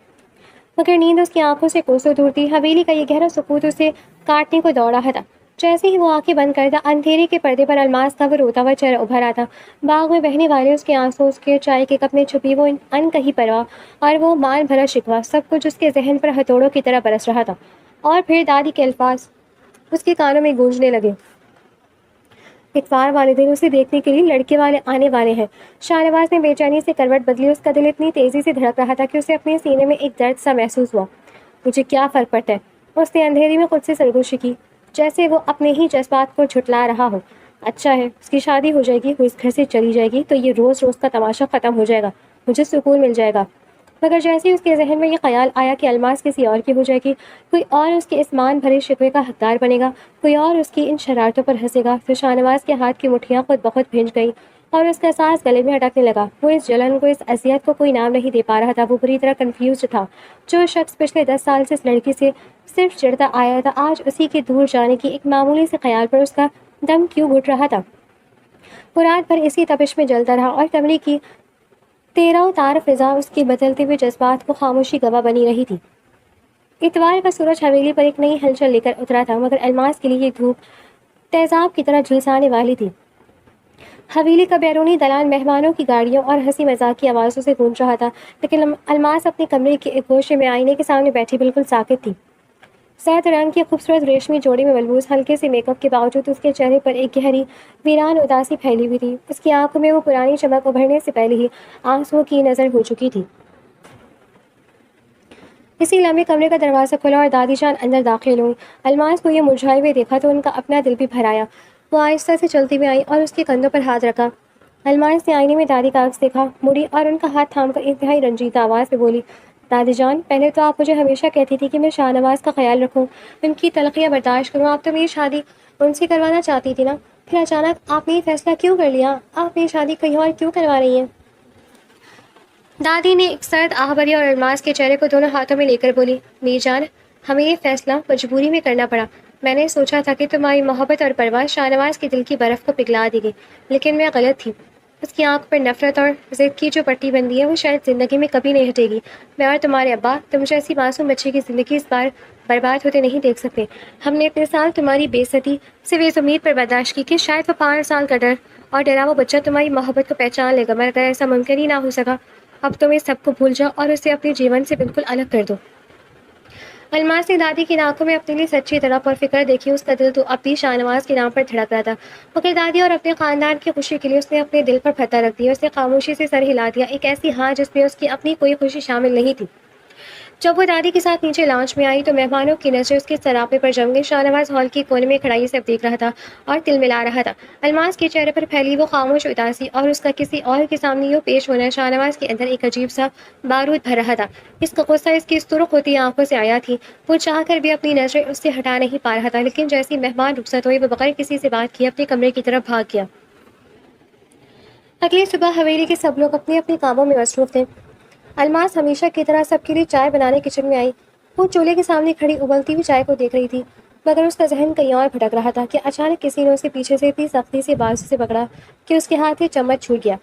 مگر نیند اس کی آنکھوں سے کوسوں دور تھی۔ حویلی کا یہ گہرا سکوت اسے کاٹنے کو دوڑ رہا تھا۔ جیسے ہی وہ آنکھیں بند کرتا، اندھیرے کے پردے پر الماس کا وہ روتا ہوا چہرہ ابھر آتا، باغ میں بہنے والے اس کے آنسو، اس کے چائے کے کپ میں چھپی وہ ان کہی پرواہ اور وہ مان بھرا شکوہ، سب کچھ اس کے ذہن پر ہتھوڑوں کی طرح برس رہا تھا۔ اور پھر دادی کے الفاظ اس کے کانوں میں گونجنے لگے، اتوار والے دن اسے دیکھنے کے لیے لڑکے والے آنے والے ہیں۔ شاہ نواز نے بے چینی سے کروٹ بدلی، اس کا دل اتنی تیزی سے دھڑک رہا تھا کہ اسے اپنے سینے میں ایک درد سا محسوس ہوا۔ مجھے کیا فرق پڑتا ہے؟ اس نے اندھیری میں خود سے سرگوشی کی، جیسے وہ اپنے ہی جذبات کو جھٹلا رہا ہو۔ اچھا ہے، اس کی شادی ہو جائے گی، وہ اس گھر سے چلی جائے گی تو یہ روز روز کا تماشا ختم ہو جائے گا، مجھے سکون مل جائے گا۔ مگر جیسے ہی اس کے ذہن میں یہ خیال آیا کہ الماس کسی اور کی ہو جائے گی، کوئی اور اس کے اس مان بھرے شکوے کا حقدار بنے گا، کوئی اور اس کی ان شرارتوں پر ہنسے گا، تو شاہ نواز کے ہاتھ کی مٹھیاں خود بخود بھیج گئیں اور اس کا سانس گلے میں اٹکنے لگا۔ وہ اس جلن کو، اس اذیت کو کوئی نام نہیں دے پا رہا تھا۔ وہ بری طرح کنفیوزڈ تھا۔ جو شخص پچھلے 10 سال سے اس لڑکی سے صرف چڑھتا آیا تھا، آج اسی کے دور جانے کی ایک معمولی سے خیال پر اس کا دم کیوں گھٹ رہا تھا؟ وہ رات بھر اسی تپش میں جلتا رہا اور کمرے کی تیرہ و تار فضا اس کے بدلتے ہوئے جذبات کو خاموشی گواہ بنی رہی تھی۔ اتوار کا سورج حویلی پر ایک نئی ہلچل لے کر اترا تھا، مگر الماس کے لیے یہ دھوپ تیزاب کی طرح جھلسانے والی تھی۔ حویلی کا بیرونی دلان مہمانوں کی گاڑیوں اور ہنسی مذاق کی آوازوں سے گونج رہا تھا، لیکن الماس اپنے کمرے کے ایک گوشے میں آئینے کے سامنے بیٹھی بالکل ساکت تھی۔ سرد رنگ کی خوبصورت ریشمی جوڑی میں ملبوس ہلکے سے میک اپ کے باوجود اس کے چہرے پر ایک گہری ویران اداسی پھیلی ہوئی تھی۔ اس کی آنکھوں میں وہ پرانی چمک ابھرنے سے پہلے ہی آنسوؤں کی نظر ہو چکی تھی۔ اسی لمحے کمرے کا دروازہ کھلا اور دادی جان اندر داخل ہوئی۔ الماس کو یہ مرجھائے ہوئے دیکھا تو ان کا اپنا دل بھی بھر آیا۔ وہ آہستہ سے چلتی ہوئی آئی اور اس کے کندھوں پر ہاتھ رکھا۔ الماس نے آئینے میں دادی کا عکس دیکھا، مڑی اور ان کا ہاتھ تھام کر انتہائی رنجیدہ آواز میں بولی، دادی جان، پہلے تو آپ مجھے ہمیشہ کہتی تھی کہ میں شاہ نواز کا خیال رکھوں، ان کی تلخیاں برداشت کروں، آپ تو میری شادی ان سے کروانا چاہتی تھی نا، پھر اچانک آپ نے یہ فیصلہ کیوں کر لیا؟ آپ میری شادی کہیں اور کیوں کروا رہی ہیں؟ دادی نے ایک سرد آہ بھری اور الماس کے چہرے کو دونوں ہاتھوں میں لے کر بولی، میری جان، ہمیں یہ فیصلہ مجبوری میں کرنا پڑا۔ میں نے سوچا تھا کہ تمہاری محبت اور پرواز شاہ نواز کے دل کی برف کو پگھلا دے گی، لیکن میں غلط تھی۔ اس کی آنکھ پر نفرت اور ضد کی جو پٹی بندی ہے وہ شاید زندگی میں کبھی نہیں ہٹے گی۔ میں اور تمہارے ابا تم جیسی معصوم بچے کی زندگی اس بار برباد ہوتے نہیں دیکھ سکتے۔ ہم نے اتنے سال تمہاری بے عزتی صرف اس امید پر برداشت کی کہ شاید وہ 5 سال کا ڈر اور ڈرا وہ بچہ تمہاری محبت کو پہچان لے گا، مگر اگر ایسا ممکن ہی نہ ہو سکا، اب تم اس سب کو بھول جاؤ اور اسے اپنے جیون سے بالکل الگ کر دو۔ الماس نے دادی کی آنکھوں میں اپنے لیے سچی طرف اور فکر دیکھی۔ اس کا دل تو اب بھی شاہ نواز کے نام پر دھڑک رہا تھا، مگر دادی اور اپنے خاندان کی خوشی کے لیے اس نے اپنے دل پر پتہ رکھ دیا۔ اس نے خاموشی سے سر ہلا دیا، ایک ایسی ہاں جس میں اس کی اپنی کوئی خوشی شامل نہیں تھی۔ جب وہ دادی کے ساتھ نیچے لانچ میں آئی تو مہمانوں کی نظریں اس کے سراپے پر جم گئی۔ شاہ نواز ہال کی کونے میں کھڑائی سے دیکھ رہا تھا اور تل ملا رہا تھا۔ الماس کے چہرے پر پھیلی وہ خاموش اداسی اور اس کا کسی اور کے سامنے یوں پیش ہونا شاہ نواز کے اندر ایک عجیب سا بارود بھر رہا تھا۔ اس کا غصہ اس کی سرخ ہوتی آنکھوں سے آیا تھی۔ وہ چاہ کر بھی اپنی نظریں اس سے ہٹا نہیں پا رہا تھا، لیکن جیسی مہمان رخصت ہوئے وہ بغیر کسی سے بات کیے اپنے کمرے کی طرف بھاگ گیا۔ اگلی صبح حویلی کے سب لوگ اپنے اپنے کاموں میں مصروف تھے۔ الماس ہمیشہ کی طرح سب کے لیے چائے بنانے کچن میں آئی۔ وہ چولہے کے سامنے کھڑی ابلتی ہوئی چائے کو دیکھ رہی تھی، مگر اس کا ذہن کہیں اور بھٹک رہا تھا کہ اچانک کسی نے اسے پیچھے سے اتنی سختی سے بازو سے پکڑا کہ اس کے ہاتھ سے چمچ چھوٹ گیا۔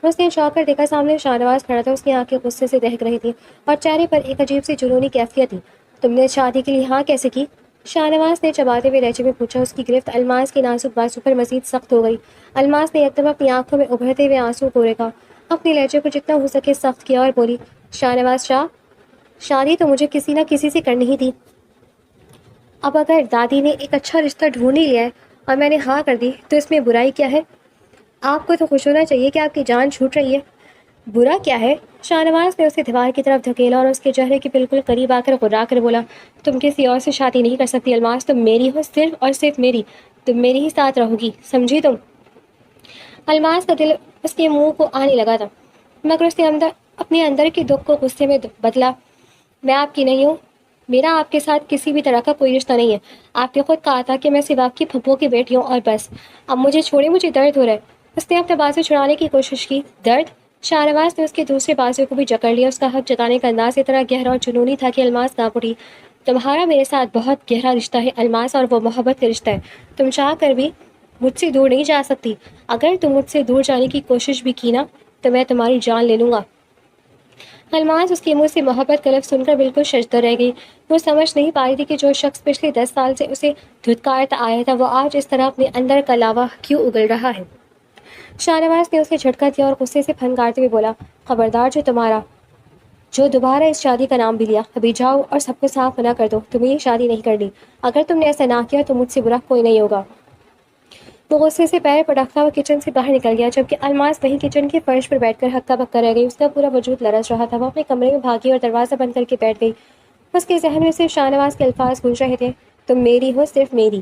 اس نے چونک کر دیکھا، سامنے شاہ نواز کھڑا تھا۔ اس کی آنکھیں غصے سے دہک رہی تھیں اور چہرے پر ایک عجیب سی جنونی کیفیت تھی۔ تم نے شادی کے لیے ہاں کیسے کی؟ شاہ نواز نے چباتے ہوئے لہجے میں پوچھا۔ اس کی گرفت الماس کے نازک بازو پر مزید سخت ہو گئی۔ الماس نے یکدم اپنی آنکھوں میں ابھرتے ہوئے آنسو کو روکا، اپنے لہجے کو جتنا ہو سکے سخت کیا اور بولی، شاہ نواز شاہ، شادی تو مجھے کسی نہ کسی سے کرنی ہی تھی۔ اب اگر دادی نے ایک اچھا رشتہ ڈھونڈ ہی لیا ہے اور میں نے ہاں کر دی تو اس میں برائی کیا ہے؟ آپ کو تو خوش ہونا چاہیے کہ آپ کی جان چھوٹ رہی ہے۔ برا کیا ہے؟ شاہ نواز نے اسے دیوار کی طرف دھکیلا اور اس کے چہرے کے بالکل قریب آ کر غرا کر بولا، تم کسی اور سے شادی نہیں کر سکتی الماس، تم میری ہو، صرف اور صرف میری، تم میرے ہی ساتھ رہو گی، سمجھی تم؟ الماس کا دل اس کے منہ کو آنے لگا تھا، مگر اس نے اپنے اندر کے دکھ کو غصے میں بدلا۔ میں آپ کی نہیں ہوں، میرا آپ کے ساتھ کسی بھی طرح کا کوئی رشتہ نہیں ہے۔ آپ نے خود کہا تھا کہ میں صرف آپ کی پھپھو کی بیٹی ہوں اور بس۔ اب مجھے چھوڑے، مجھے درد ہو رہا ہے۔ اس نے اپنا بازو چھڑانے کی کوشش کی۔ درد؟ شاہ نواز نے اس کے دوسرے بازو کو بھی جکڑ لیا۔ اس کا حق جتانے کا انداز اتنا گہرا اور جنونی تھا کہ الماس کانپ اٹھی۔ تمہارا میرے ساتھ بہت گہرا رشتہ ہے الماس، اور وہ محبت کا رشتہ ہے۔ تم چاہ کر بھی مجھ سے دور نہیں جا سکتی۔ اگر تم مجھ سے دور جانے کی کوشش بھی کی نا تو میں تمہاری جان لے لوں گا۔ الماس اس کے منہ سے محبت کا لفظ سن کر بالکل ششدر رہ گئی۔ وہ سمجھ نہیں پا رہی تھی کہ جو شخص پچھلے 10 سال سے اسے دھتکارتا آیا تھا وہ آج اس طرح اپنے اندر کا لاوا کیوں اگل رہا ہے۔ شاہ نواز نے اسے جھٹکا دیا اور غصے سے پھنکارتے ہوئے بولا، خبردار جو دوبارہ اس شادی کا نام بھی لیا، ابھی جاؤ اور سب کو صاف منع کر دو، تمہیں یہ شادی نہیں کرنی۔ اگر تم نے ایسا نہ کیا تو مجھ سے برا کوئی نہیں ہوگا۔ وہ غصے سے پیر پٹکتا وہ کچن سے باہر نکل گیا، جبکہ الماس وہیں کچن کے فرش پر بیٹھ کر ہکا بکا رہ گئی۔ اس کا پورا وجود لرز رہا تھا۔ وہ اپنے کمرے میں بھاگی اور دروازہ بند کر کے بیٹھ گئی۔ اس کے ذہن میں صرف شاہ نواز کے الفاظ گونج رہے تھے، تم میری ہو، صرف میری۔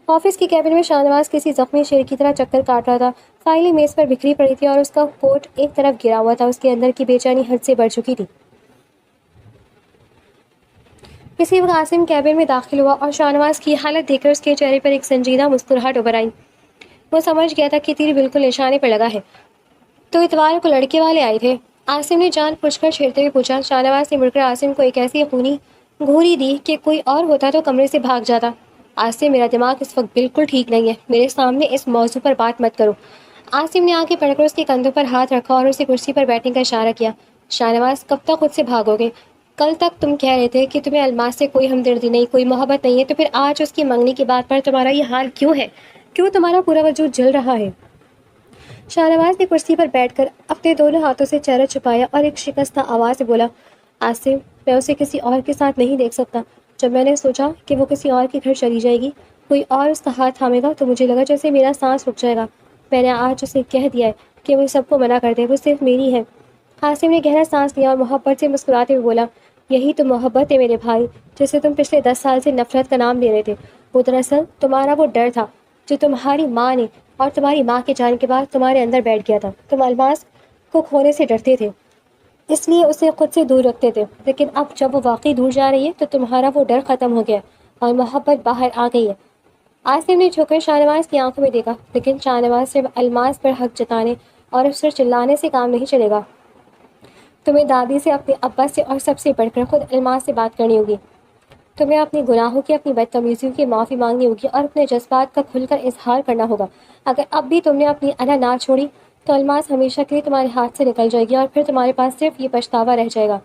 آفس کی کیبن میں شاہ نواز کسی زخمی شیر کی طرح چکر کاٹ رہا تھا۔ فائلیں میز پر بکھری پڑی تھی اور اس کا کوٹ ایک طرف گرا ہوا تھا۔ اس کے اندر کی بے چینی حد سے بڑھ چکی تھی۔ اسی وقت عاصم کیبن میں داخل ہوا اور شاہ نواز کی حالت دیکھ کر اس کے چہرے پر ایک سنجیدہ مسکراہٹ ابھر آئی۔ وہ سمجھ گیا تھا کہ تیر بالکل نشانے پر لگا ہے۔ تو اتوار کو لڑکے والے آئے تھے؟ عاصم نے جان بوجھ کر چھیڑتے ہوئے پوچھا۔ شاہ نواز نے مڑ کر عاصم کو ایک ایسی خونی گھوری دی کہ کوئی اور ہوتا تو کمرے سے بھاگ جاتا۔ عاصم، میرا دماغ اس وقت بالکل ٹھیک نہیں ہے، میرے سامنے اس موضوع پر بات مت کرو۔ عاصم نے آنکھیں پڑھ کر اس کے کندھوں پر ہاتھ رکھا اور اسے کرسی پر بیٹھنے کا اشارہ کیا۔ شاہ نواز، کب تک خود سے بھاگو گے؟ کل تک تم کہہ رہے تھے کہ تمہیں الماس سے کوئی ہمدردی نہیں، کوئی محبت نہیں ہے، تو پھر آج اس کی منگنی کی بات پر تمہارا یہ حال کیوں ہے؟ کیوں تمہارا پورا وجود جل رہا ہے؟ شاہ نواز نے کرسی پر بیٹھ کر اپنے دونوں ہاتھوں سے چہرہ چھپایا اور ایک شکستہ آواز سے بولا، عاصم، میں اسے کسی اور کے ساتھ نہیں دیکھ سکتا۔ جب میں نے سوچا کہ وہ کسی اور کے گھر چلی جائے گی، کوئی اور اس کا ہاتھ تھامے گا، تو مجھے لگا جیسے میرا سانس رک جائے گا۔ میں نے آج اسے کہہ دیا ہے کہ وہ سب کو منع کر دے، وہ صرف میری ہے۔ عاصم نے گہرا سانس لیا اور محبت سے مسکراتے ہوئے بولا، یہی تو محبت ہے میرے بھائی، جسے تم پچھلے 10 سال سے نفرت کا نام دے رہے تھے۔ وہ دراصل تمہارا وہ ڈر تھا جو تمہاری ماں نے اور تمہاری ماں کے جانے کے بعد تمہارے اندر بیٹھ گیا تھا۔ تم الماس کو کھونے سے ڈرتے تھے، اس لیے اسے خود سے دور رکھتے تھے، لیکن اب جب وہ واقعی دور جا رہی ہے تو تمہارا وہ ڈر ختم ہو گیا اور محبت باہر آ گئی ہے۔ عاصم نے جھک کر شاہ نواز کی آنکھوں میں دیکھا، لیکن شاہ نواز صرف الماس پر حق جتانے اور اس پر چلانے سے کام نہیں چلے گا۔ تمہیں دادی سے، اپنے ابا سے اور سب سے بڑھ کر خود الماس سے بات کرنی ہوگی۔ تمہیں اپنے گناہوں کی، اپنی بدتمیزیوں کی معافی مانگنی ہوگی اور اپنے جذبات کا کھل کر اظہار کرنا ہوگا۔ اگر اب بھی تم نے اپنی انا نہ چھوڑی تو الماس ہمیشہ کے لیے تمہارے ہاتھ سے نکل جائے گی اور پھر تمہارے پاس صرف یہ پچھتاوا رہ جائے گا۔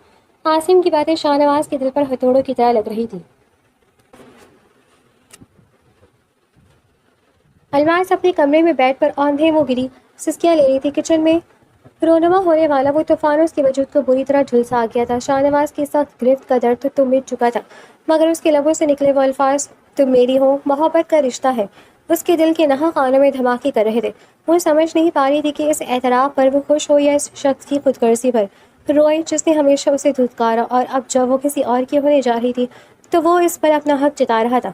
عاصم کی باتیں شاہ نواز کے دل پر ہتھوڑوں کی طرح لگ رہی تھی۔ الماس اپنے کمرے میں بیٹھ پر اوندھے منہ گری سسکیاں لے رہی تھی۔ کچن میں رونما ہونے والا وہ طوفان اس کے وجود کو بری طرح جھلسا گیا تھا۔ شاہ نواز کی سخت گرفت کا درد تو مٹ چکا تھا، مگر اس کے لبوں سے نکلے وہ الفاظ تم میری ہو، محبت کا رشتہ ہے، اس کے دل کے نہا خانوں میں دھماکے کر رہے تھے۔ وہ سمجھ نہیں پا رہی تھی کہ اس اعتراف پر وہ خوش ہو یا اس شخص کی خود غرضی پر روئے جس نے ہمیشہ اسے دھتکارا، اور اب جب وہ کسی اور کی ہونے جا رہی تھی تو وہ اس پر اپنا حق جتا رہا تھا۔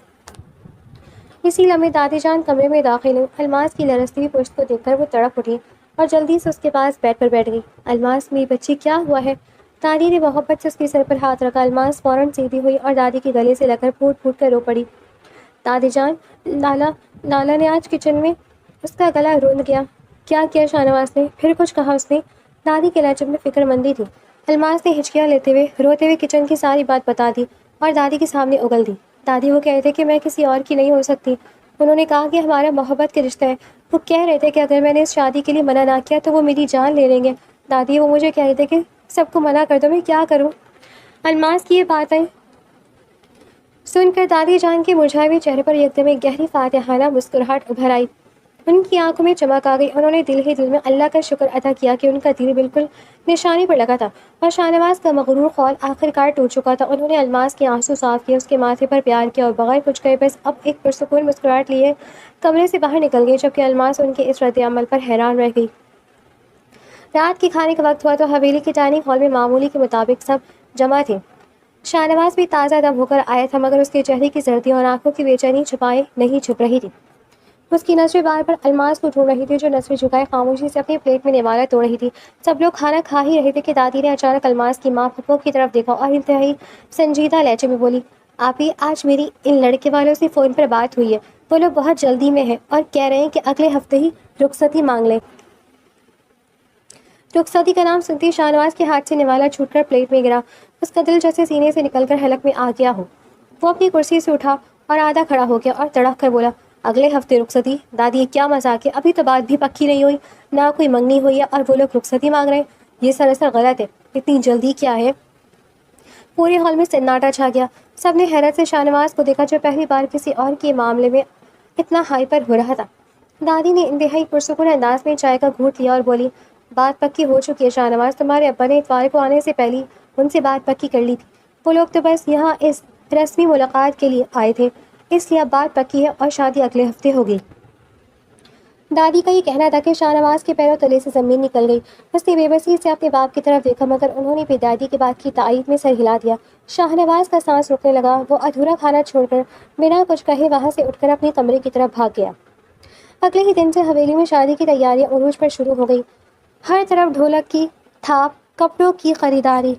اسی لمحے دادی جان کمرے میں داخل ہوئی۔ الماس کی لرزتی ہوئی پشت کو دیکھ کر وہ تڑپ اٹھی اور جلدی سے اس کے پاس بیڈ پر بیٹھ گئی۔ الماس میری بچی، کیا ہوا ہے؟ دادی نے محبت سے اس کے سر پر ہاتھ رکھا۔ الماس فوراً سیدھی ہوئی اور دادی کے گلے سے لگ کر پھوٹ پھوٹ کر رو پڑی۔ دادی جان، لالا نے آج کچن میں اس کا گلا روند گیا۔ کیا کیا شاہ نواز نے؟ پھر کچھ کہا اس نے؟ دادی کے لہجے میں فکر مندی تھی۔ الماس نے ہچکیاں لیتے ہوئے روتے ہوئے کچن کی ساری بات بتا دی اور دادی کے سامنے اگل دی۔ دادی، وہ کہہ رہے تھے کہ میں کسی اور کی نہیں ہو سکتی۔ انہوں نے کہا کہ ہمارا محبت کا رشتہ ہے۔ وہ کہہ رہے تھے کہ اگر میں نے اس شادی کے لیے منع نہ کیا تو وہ میری جان لے لیں گے۔ دادی، وہ مجھے کہہ رہے تھے کہ سب کو منع کر دو، میں کیا کروں؟ الماس کی یہ باتیں سن کر دادی جان کے مرجھائے ہوئے چہرے پر یکدم ایک گہری فاتحانہ مسکراہٹ ابھر آئی۔ ان کی آنکھوں میں چمک آ گئی۔ انہوں نے دل ہی دل میں اللہ کا شکر ادا کیا کہ ان کا دل بالکل نشانے پر لگا تھا اور شاہ نواز کا مغرور خول آخرکار ٹوٹ چکا تھا۔ انہوں نے الماس کے آنسو صاف کیے، اس کے ماتھے پر پیار کیا اور بغیر کچھ کہے بس اب ایک پرسکون مسکراہٹ لیے کمرے سے باہر نکل گئے، جبکہ الماس ان کے اس رد عمل پر حیران رہ گئی۔ رات کے کھانے کا وقت ہوا تو حویلی کے ڈائننگ ہال میں معمولی کے مطابق سب جمع تھے۔ شاہ نواز بھی تازہ دم ہو کر آیا تھا، مگر اس کے چہرے کی سردی اور آنکھوں کی بے چینی چھپائے نہیں چھپ رہی تھی۔ اس کی نظریں بار بار الماس کو ڈھونڈ رہی تھی، جو نظریں جھکائے خاموشی سے اپنی پلیٹ میں نوالا توڑ رہی تھی۔ سب لوگ کھانا کھا ہی رہے تھے کہ دادی نے اچانک الماس کی ماں پھپھو کی طرف دیکھا اور انتہائی سنجیدہ لہجے میں بولی، آپی، آج میری ان لڑکے والوں سے فون پر بات ہوئی ہے۔ وہ لوگ بہت جلدی میں ہیں اور کہہ رہے ہیں کہ اگلے ہفتے ہی رخصتی مانگ لیں۔ رخصتی کا نام سنتے ہی شاہ نواز کے ہاتھ سے نوالا چھوٹ کر پلیٹ میں گرا۔ اس کا دل جیسے سینے سے نکل کر حلق میں آ گیا ہو۔ وہ اپنی کرسی سے اٹھا اور آدھا کھڑا ہو گیا اور تڑپ کر بولا، اگلے ہفتے رخصتی؟ دادی، یہ کیا مذاق ہے؟ ابھی تو بات بھی پکی نہیں ہوئی، نہ کوئی منگنی ہوئی ہے اور وہ لوگ رخصتی مانگ رہے ہیں؟ یہ سراسر غلط ہے۔ اتنی جلدی کیا ہے؟ پورے ہال میں سناٹا چھا گیا۔ سب نے حیرت سے شاہ نواز کو دیکھا، جو پہلی بار کسی اور کے معاملے میں اتنا ہائپر ہو رہا تھا۔ دادی نے انتہائی پرسکون انداز میں چائے کا گھونٹ لیا اور بولی، بات پکی ہو چکی ہے شاہ نواز، تمہارے ابا نے اتوار کو آنے سے پہلے ان سے بات پکی کر لی تھی۔ وہ لوگ تو بس یہاں اس رسمی ملاقات کے لیے آئے تھے، اس لیے اب بات پکی ہے اور شادی اگلے ہفتے ہوگی۔ دادی کا یہ کہنا تھا کہ شاہ نواز کے پیروں تلے سے زمین نکل گئی۔ اس نے بے بسی سے اپنے باپ کی طرف دیکھا، مگر انہوں نے بھی دادی کی بات کی تائید میں سر ہلا دیا۔ شاہ نواز کا سانس رکنے لگا۔ وہ ادھورا کھانا چھوڑ کر بنا کچھ کہے وہاں سے اٹھ کر اپنے کمرے کی طرف بھاگ گیا۔ اگلے ہی دن سے حویلی میں شادی کی تیاریاں عروج پر شروع ہو گئی۔ ہر طرف ڈھولک کی تھاپ، کپڑوں کی خریداری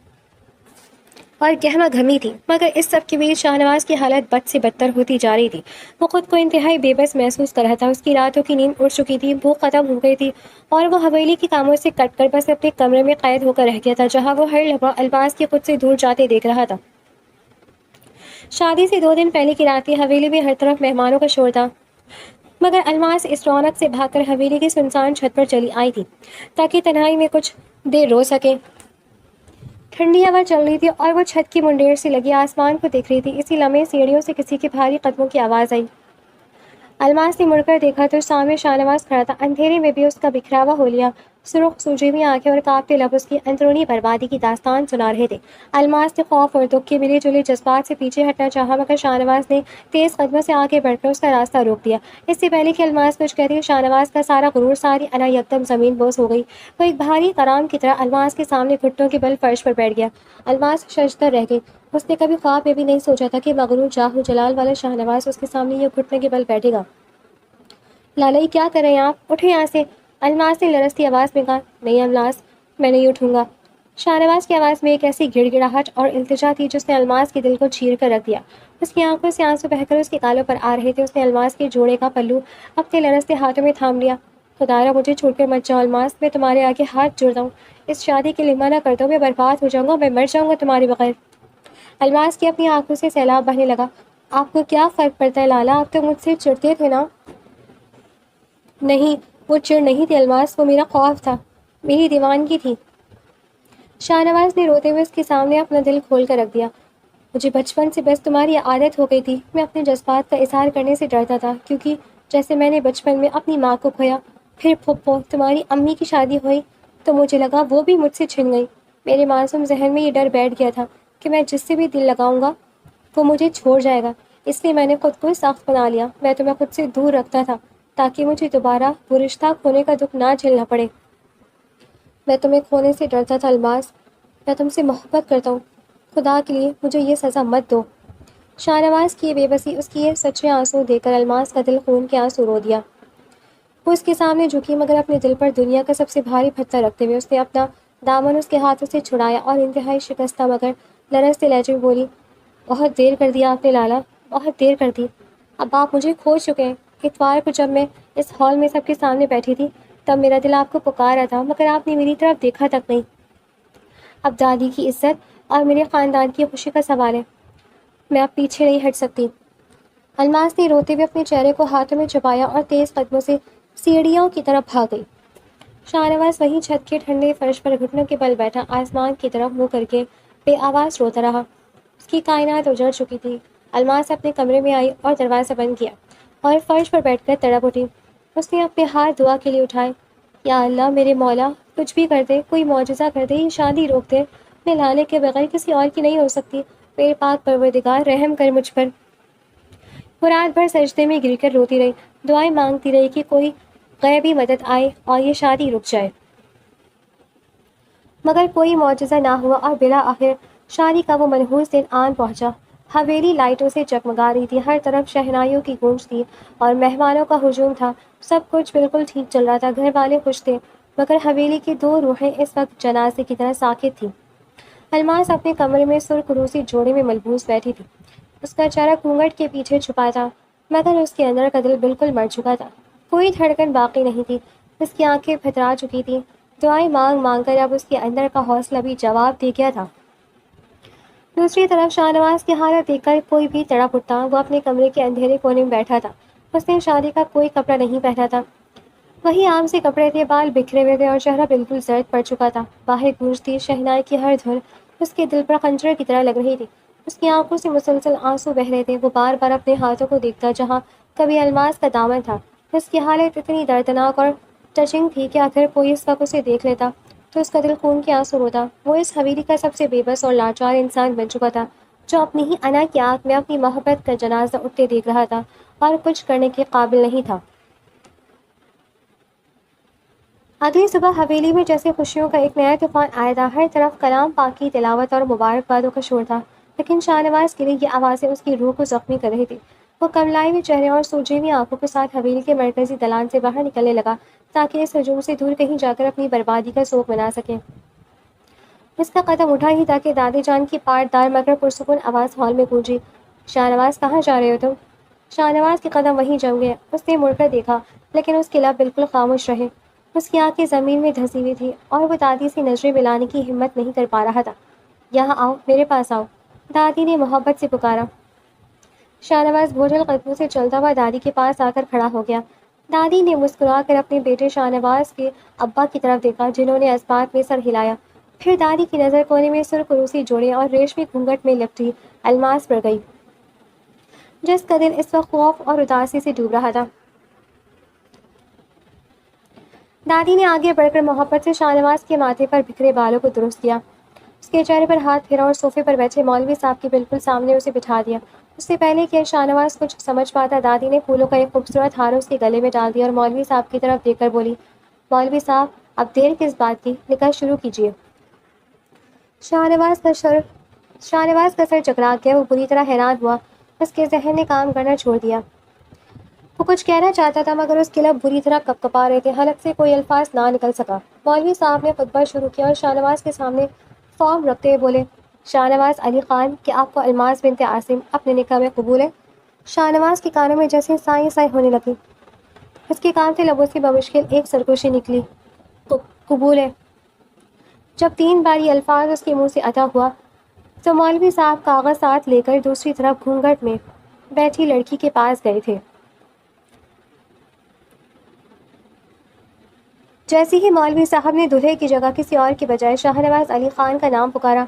اور گہما گھمی تھی، مگر اس سب کے بیچ شاہ نواز کی حالت بد سے بدتر ہوتی جا رہی تھی۔ وہ خود کو انتہائی بے بس محسوس کر رہا تھا۔ اس کی راتوں کی نیند اڑ چکی تھی، بھوک ختم ہو گئی تھی اور وہ حویلی کے کاموں سے کٹ کر بس اپنے کمرے میں قید ہو کر رہ گیا تھا، جہاں وہ ہر لمحہ الماس کی خود سے دور جاتے دیکھ رہا تھا۔ شادی سے 2 دن پہلے کی رات تھی۔ حویلی میں ہر طرف مہمانوں کا شور تھا، مگر الماس اس رونق سے بھاگ کر حویلی کی سنسان چھت پر چلی آئی تھی تاکہ تنہائی میں کچھ دیر رو سکے۔ ٹھنڈی ہوا چل رہی تھی اور وہ چھت کی منڈیر سے لگی آسمان کو دیکھ رہی تھی۔ اسی لمحے سیڑھیوں سے کسی کے بھاری قدموں کی آواز آئی۔ الماس نے مڑ کر دیکھا تو سامنے شاہ نواز کھڑا تھا۔ اندھیرے میں بھی اس کا بکھرا ہوا حلیہ، سرخ سوجی ہوئی آنکھیں اور کانپتے لب اس کی اندرونی بربادی کی داستان سنا رہے تھے۔ الماس نے خوف اور دکھ کے ملے جلے جذبات سے پیچھے ہٹنا چاہا، مگر شاہ نواز نے تیز قدموں سے آگے بڑھ کر اس کا راستہ روک دیا۔ اس سے پہلے کہ الماس کچھ کہتی، شاہ نواز کا سارا غرور، ساری انا یکدم زمین بوس ہو گئی۔ وہ ایک بھاری کرام کی طرح الماس کے سامنے گھٹنوں کے بل فرش پر بیٹھ گیا۔ الماس ششدر رہ گئی۔ اس نے کبھی خواب میں بھی نہیں سوچا تھا کہ مغرور جاہ و جلال والا شاہ نواز اس کے سامنے یہ گھٹنے کے بل بیٹھے گا۔ لالائی، کیا کر رہے ہیں آپ؟ اٹھیں یہاں سے، الماس نے لرزتی آواز میں کہا۔ نہیں الماس، میں نہیں اٹھوں گا۔ شاہ نواز کی آواز میں ایک ایسی گڑ گڑاہٹ اور التجا تھی جس نے الماس کے دل کو چیر کر رکھ دیا۔ اس کی آنکھوں سے آنسو بہہ کر اس کے گالوں پر آ رہے تھے۔ اس نے الماس کے جوڑے کا پلو اپنے لرزتے ہاتھوں میں تھام لیا خدارا مجھے چھوڑ کر مت جاؤ الماس، میں تمہارے آگے ہاتھ جوڑتا ہوں، اس شادی کے لیے منع کرتا ہوں، میں برباد ہو جاؤں گا، میں مر جاؤں گا تمہارے بغیر۔ الماس کی اپنی آنکھوں سے سیلاب بہنے لگا۔ آپ کو کیا فرق پڑتا ہے لالا، آپ تو مجھ سے چڑھتے تھے نا؟ نہیں، وہ چڑ نہیں تھی الماس، وہ میرا خوف تھا، میری دیوانگی تھی۔ شاہ نواز نے روتے ہوئے اس کے سامنے اپنا دل کھول کر رکھ دیا۔ مجھے بچپن سے بس تمہاری عادت ہو گئی تھی، میں اپنے جذبات کا اظہار کرنے سے ڈرتا تھا، کیونکہ جیسے میں نے بچپن میں اپنی ماں کو کھویا، پھر پھپھو تمہاری امی کی شادی ہوئی تو مجھے لگا وہ بھی مجھ سے چھن گئی۔ میرے معصوم ذہن میں یہ ڈر بیٹھ گیا تھا کہ میں جس سے بھی دل لگاؤں گا وہ مجھے چھوڑ جائے گا، اس لیے میں نے خود کو سخت بنا لیا، میں تمہیں خود سے دور رکھتا تھا تاکہ مجھے دوبارہ وہ رشتہ کھونے کا دکھ نہ جھیلنا پڑے۔ میں تمہیں کھونے سے ڈرتا تھا الماس، میں تم سے محبت کرتا ہوں، خدا کے لیے مجھے یہ سزا مت دو۔ شاہ نواز کی یہ بے بسی، اس کی یہ سچے آنسو دیکھ کر الماس کا دل خون کے آنسو رو دیا۔ وہ اس کے سامنے جھکی، مگر اپنے دل پر دنیا کا سب سے بھاری پتھر رکھتے ہوئے اس نے اپنا دامن اس کے ہاتھوں سے چھڑایا اور انتہائی شکستہ مگر لرزتے لہجے میں بولی، بہت دیر کر دیا آپ نے لالا، بہت دیر کر دی، اب آپ مجھے کھو چکے ہیں۔ اتوار کو جب میں اس ہال میں سب کے سامنے بیٹھی تھی تب میرا دل آپ کو پکار رہا تھا، مگر آپ نے میری طرف دیکھا تک نہیں۔ اب دادی کی عزت اور میرے خاندان کی خوشی کا سوال ہے، میں اب پیچھے نہیں ہٹ سکتی۔ الماس نے روتے ہوئے اپنے چہرے کو ہاتھوں میں چھپایا اور تیز قدموں سے سیڑھیوں کی طرف بھاگ گئی۔ شاہ نواز وہیں چھت کے ٹھنڈے فرش پر گھٹنوں کے بل بیٹھا آسمان کی طرف منہ کر کے بے آواز روتا رہا۔ اس کی کائنات اجڑ چکی تھی۔ الماس اپنے کمرے میں آئی اور دروازہ بند کیا اور فرش پر بیٹھ کر تڑپ اٹھی۔ اس نے اپنے ہاتھ دعا کے لیے اٹھائے، یا اللہ میرے مولا، کچھ بھی کر دے، کوئی معجزہ کر دے، یہ شادی روک دے، میں لانے کے بغیر کسی اور کی نہیں ہو سکتی، میرے پاک پروردگار رحم کر مجھ پر۔ وہ رات بھر سجدے میں گر کر روتی رہی، دعائیں مانگتی رہی کہ کوئی غیبی مدد آئے اور یہ شادی رک جائے، مگر کوئی معجزہ نہ ہوا اور بالآخر شادی کا وہ منحوس دن آن پہنچا۔ حویلی لائٹوں سے جگمگا رہی تھی، ہر طرف شہنائیوں کی گونج تھی اور مہمانوں کا ہجوم تھا۔ سب کچھ بالکل ٹھیک چل رہا تھا، گھر والے خوش تھے، مگر حویلی کی دو روحیں اس وقت جنازے کی طرح ساکت تھیں۔ الماس اپنے کمرے میں سرخ روسی جوڑے میں ملبوس بیٹھی تھی، اس کا چہرہ گھونگھٹ کے پیچھے چھپا تھا، مگر اس کے اندر کا دل بالکل مر چکا تھا، کوئی دھڑکن باقی نہیں تھی، اس کی آنکھیں پھترا چکی تھیں، دعائیں مانگ مانگ کر اب اس کے اندر کا حوصلہ بھی جواب دے گیا تھا۔ دوسری طرف شاہ نواز کی حالت دیکھ کر کوئی بھی تڑپ اٹھتا، وہ اپنے کمرے کے اندھیرے کونے میں بیٹھا تھا، اس نے شادی کا کوئی کپڑا نہیں پہنا تھا، وہی عام سے کپڑے تھے، بال بکھرے ہوئے تھے اور چہرہ بالکل زرد پڑ چکا تھا۔ باہر گونجتی شہنائی کی ہر دھن اس کے دل پر خنجر کی طرح لگ رہی تھی، اس کی آنکھوں سے مسلسل آنسو بہہ رہے تھے، وہ بار بار اپنے ہاتھوں کو دیکھتا جہاں کبھی الماس کا دامن تھا۔ اس کی حالت اتنی دردناک اور ٹچنگ تھی کہ اگر کوئی اس وقت اسے دیکھ لیتا تو اس کا دل خون کے آنسو روتا۔ وہ اس حویلی کا سب سے بے بس اور لاچار انسان بن چکا تھا، جو اپنی ہی انا کی آنکھ میں اپنی محبت کا جنازہ اٹھتے دیکھ رہا تھا اور کچھ کرنے کے قابل نہیں تھا۔ اگلی صبح حویلی میں جیسے خوشیوں کا ایک نیا طوفان آیا تھا، ہر طرف کلام پاک کی تلاوت اور مبارکبادوں کا شور تھا، لیکن شاہ نواز کے لیے یہ آوازیں اس کی روح کو زخمی کر رہی تھی۔ وہ کملائے ہوئے چہرے اور سوجی ہوئی آنکھوں کے ساتھ حویلی کے مرکزی دلان سے باہر نکلنے لگا تاکہ اس ہجوم سے دور کہیں جا کر اپنی بربادی کا سوگ منا سکے۔ اس کا قدم اٹھا ہی تاکہ دادی جان کی پاٹدار مگر پرسکون آواز ہال میں گونجی، شاہ نواز کہاں جا رہے ہو تم؟ شاہ نواز کے قدم وہیں جم گئے، اس نے مڑ کر دیکھا، لیکن اس کے لب بالکل خاموش رہے، اس کی آنکھیں زمین میں دھسی ہوئی تھی اور وہ دادی سے نظریں ملانے کی ہمت نہیں کر پا رہا تھا۔ یہاں آؤ، میرے پاس آؤ، دادی نے محبت سے پکارا۔ شاہ نواز بوجھل قدموں سے چلتا ہوا دادی کے پاس آ کر کھڑا ہو گیا۔ دادی نے مسکرا کر اپنے بیٹے شاہ نواز کے ابا کی طرف دیکھا، جنہوں نے اس بات میں سر ہلایا۔ پھر دادی کی نظر کونے میں سرخ روسی جوڑے اور ریشمی گھونگھٹ میں لپٹی الماس پر گئی، جس کا دل اس وقت خوف اور اداسی سے ڈوب رہا تھا۔ دادی نے آگے بڑھ کر محبت سے شاہ نواز کے ماتھے پر بکھرے بالوں کو درست کیا، اس کے چہرے پر ہاتھ پھیرا اور صوفے پر بیٹھے مولوی صاحب کے بالکل سامنے اسے بٹھا دیا۔ اس سے پہلے کہ شاہ نواز کچھ سمجھ پاتا، دادی نے پھولوں کا ایک خوبصورت ہار اس کے گلے میں ڈال دیا اور مولوی صاحب کی طرف دیکھ کر بولی، مولوی صاحب اب دیر کس بات کی، نکاح شروع کیجیے۔ شاہ نواز کا سر چکرا گیا، وہ بری طرح حیران ہوا، اس کے ذہن نے کام کرنا چھوڑ دیا۔ وہ کچھ کہنا چاہتا تھا مگر اس کے لب بری طرح کپکپا رہے تھے، حلق سے کوئی الفاظ نہ نکل سکا۔ مولوی صاحب نے خطبہ شروع کیا اور شاہ نواز کے سامنے فارم رکھتے ہوئے بولے، شاہ نواز علی خان، کیا آپ کو الماس بنت عاصم اپنے نکاح میں قبول ہے؟ شاہ نواز کے کانوں میں جیسے سائیں سائیں ہونے لگی۔ اس کے کانتے لبوں سے بمشکل ایک سرگوشی نکلی، قبول ہے۔ جب 3 بار یہ الفاظ اس کے منہ سے ادا ہوا تو مولوی صاحب کاغذ ساتھ لے کر دوسری طرف گھونگھٹ میں بیٹھی لڑکی کے پاس گئے تھے۔ جیسے ہی مولوی صاحب نے دلہے کی جگہ کسی اور کے بجائے شاہنواز علی خان کا نام پکارا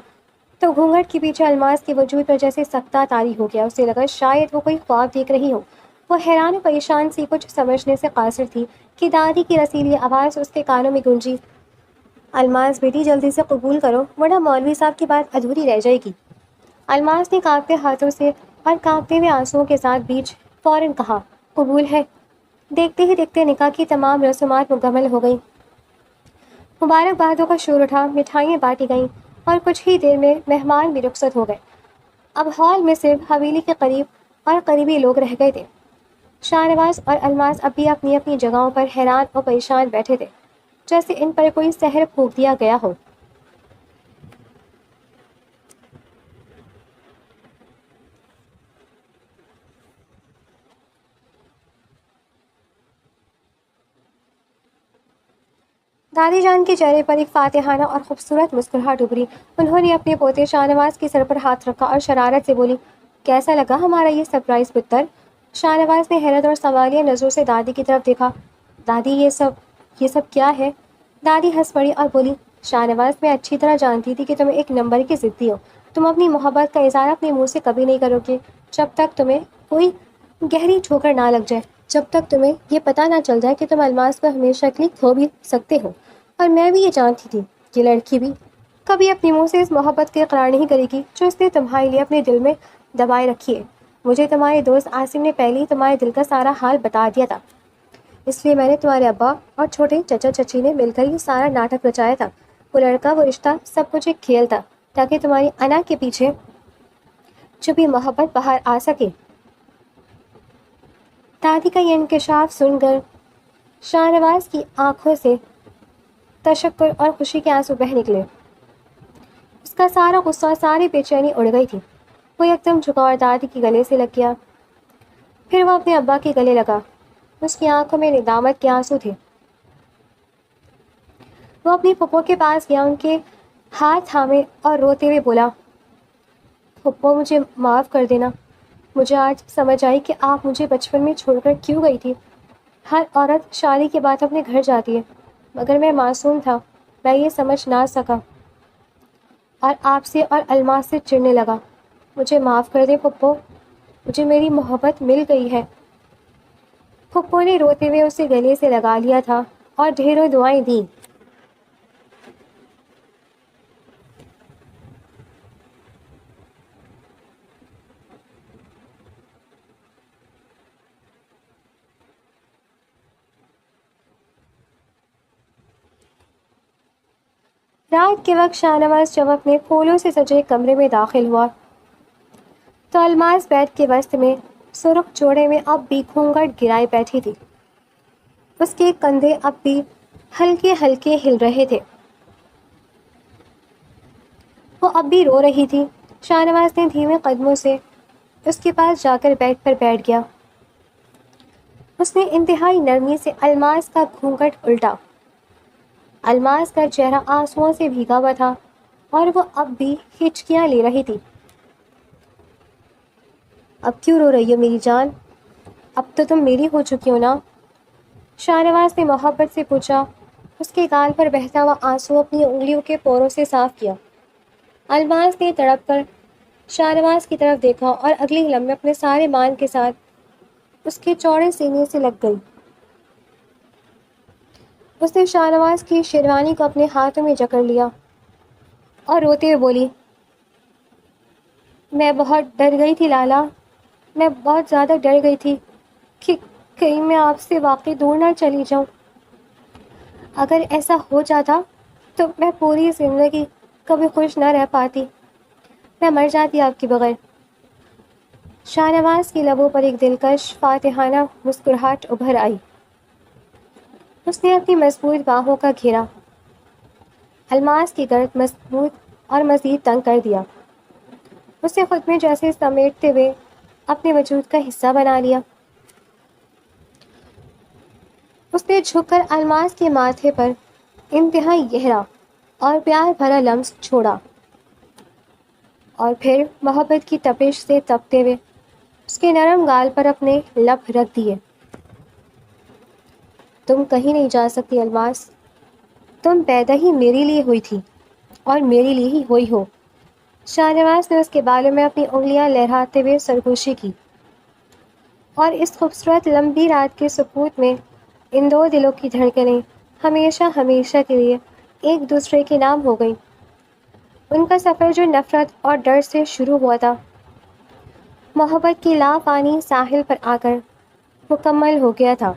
تو گھونگھٹ کے پیچھے الماس کے وجود پر جیسے سکتہ طاری ہو گیا۔ اسے لگا شاید وہ کوئی خواب دیکھ رہی ہو۔ وہ حیران و پریشان سی کچھ سمجھنے سے قاصر تھی کہ دادی کی رسیلی آواز اس کے کانوں میں گونجی، الماس بیٹی جلدی سے قبول کرو ورنہ مولوی صاحب کی بات ادھوری رہ جائے گی۔ الماس نے کانپتے ہاتھوں سے اور کانپتے ہوئے آنسوؤں کے ساتھ بیچ فوراً کہا، قبول ہے۔ دیکھتے ہی دیکھتے نکاح کی تمام رسومات مکمل ہو گئیں۔ مبارکبادوں کا شور اٹھا، مٹھائیاں بانٹی گئیں اور کچھ ہی دیر میں مہمان بھی رخصت ہو گئے۔ اب ہال میں صرف حویلی کے قریب اور قریبی لوگ رہ گئے تھے۔ شاہنواز اور الماس اب بھی اپنی اپنی جگہوں پر حیران اور پریشان بیٹھے تھے، جیسے ان پر کوئی سحر پھونک دیا گیا ہو۔ دادی جان کے چہرے پر ایک فاتحانہ اور خوبصورت مسکراہٹ ابھری۔ انہوں نے اپنے پوتے شاہنواز کے سر پر ہاتھ رکھا اور شرارت سے بولی، کیسا لگا ہمارا یہ سرپرائز پتر؟ شاہنواز نے حیرت اور سوالیہ نظروں سے دادی کی طرف دیکھا۔ دادی یہ سب کیا ہے؟ دادی ہنس پڑی اور بولی، شاہنواز میں اچھی طرح جانتی تھی کہ تم ایک نمبر کی ضدی ہو۔ تم اپنی محبت کا اظہار اپنے منہ سے کبھی نہیں کرو گے جب تک تمہیں کوئی گہری ٹھوکر نہ لگ جائے، جب تک تمہیں یہ پتہ نہ چل جائے کہ تم الماس کو ہمیشہ کے لیے کھو بھی سکتے ہو۔ اور میں بھی یہ جانتی تھی، یہ لڑکی بھی کبھی اپنے منہ سے اس محبت کے اقرار نہیں کرے گی جو اس نے تمہارے لیے اپنے دل میں دبائے رکھی ہے۔ مجھے تمہارے دوست عاصم نے پہلے ہی تمہارے دل کا سارا حال بتا دیا تھا، اس لیے میں نے تمہارے ابا اور چھوٹے چچا چچی نے مل کر یہ سارا ناٹک رچایا تھا۔ وہ لڑکا، وہ رشتہ، سب کچھ ایک کھیل تھا تاکہ تمہاری انا کے پیچھے چھپی محبت باہر آ سکے۔ دادی کا یہ انکشاف سن کر شاہنواز کی آنکھوں سے تشکر اور خوشی کے آنسو بہہ نکلے۔ اس کا سارا غصہ، ساری بے چینی اڑ گئی تھی۔ وہ ایک دم جھکا اور دادی کے گلے سے لگ گیا، پھر وہ اپنے ابا کے گلے لگا۔ اس کی آنکھوں میں ندامت کے آنسو تھے۔ وہ اپنی پھپھو کے پاس گیا، ان کے ہاتھ تھامے اور روتے ہوئے بولا، پھپھو مجھے معاف کر دینا۔ مجھے آج سمجھ آئی کہ آپ مجھے بچپن میں چھوڑ کر کیوں گئی تھی۔ ہر عورت شادی کے بعد اپنے گھر جاتی ہے، مگر میں معصوم تھا، میں یہ سمجھ نہ سکا اور آپ سے اور الماس سے چڑھنے لگا۔ مجھے معاف کر دیں پھپھو، مجھے میری محبت مل گئی ہے۔ پھپھو نے روتے ہوئے اسے گلے سے لگا لیا تھا اور ڈھیروں دعائیں دیں۔ رات کے وقت شاہنواز جب اپنے پھولوں سے سجے کمرے میں داخل ہوا تو الماس بیڈ کے وسط میں سرخ جوڑے میں اب بھی گھونگھٹ گرائے بیٹھی تھی۔ اس کے کندھے اب بھی ہلکے ہلکے ہل رہے تھے۔ وہ اب بھی رو رہی تھی۔ شاہنواز نے دھیمے قدموں سے اس کے پاس جا کر بیڈ پر بیٹھ گیا۔ اس نے انتہائی نرمی سے الماس کا گھونگھٹ الٹا۔ الماس کا چہرہ آنسوؤں سے بھیگا ہوا تھا اور وہ اب بھی ہچکیاں لے رہی تھی۔ اب کیوں رو رہی ہو میری جان؟ اب تو تم میری ہو چکی ہو نا؟ شاہنواز نے محبت سے پوچھا۔ اس کے گال پر بہتا ہوا آنسو اپنی انگلیوں کے پوروں سے صاف کیا۔ الماس نے تڑپ کر شاہنواز کی طرف دیکھا اور اگلی لمحے اپنے سارے مان کے ساتھ اس کے چوڑے سینے سے لگ گئی۔ اس نے شاہنواز کی شیروانی کو اپنے ہاتھوں میں جکڑ لیا اور روتے ہوئے بولی، میں بہت ڈر گئی تھی لالا، میں بہت زیادہ ڈر گئی تھی کہ کہیں میں آپ سے واقعی دور نہ چلی جاؤں۔ اگر ایسا ہو جاتا تو میں پوری زندگی کبھی خوش نہ رہ پاتی، میں مر جاتی آپ کے بغیر۔ شاہنواز کی لبوں پر ایک دلکش فاتحانہ مسکراہٹ ابھر آئی۔ اس نے اپنی مضبوط باہوں کا گھیرا الماس کی گرد مضبوط اور مزید تنگ کر دیا۔ اسے خود میں جیسے سمیٹتے ہوئے اپنے وجود کا حصہ بنا لیا۔ اس نے جھک کر الماس کے ماتھے پر انتہائی گہرا اور پیار بھرا لمس چھوڑا، اور پھر محبت کی تپش سے تپتے ہوئے اس کے نرم گال پر اپنے لب رکھ دیے۔ تم کہیں نہیں جا سکتی الماس، تم پیدا ہی میرے لیے ہوئی تھی اور میرے لیے ہی ہوئی ہو۔ شاہ نواز نے اس کے بالوں میں اپنی انگلیاں لہراتے ہوئے سرگوشی کی، اور اس خوبصورت لمبی رات کے سکوت میں ان دو دلوں کی دھڑکنیں ہمیشہ ہمیشہ کے لیے ایک دوسرے کے نام ہو گئیں۔ ان کا سفر جو نفرت اور ڈر سے شروع ہوا تھا، محبت کی لافانی ساحل پر آ کر مکمل ہو گیا تھا۔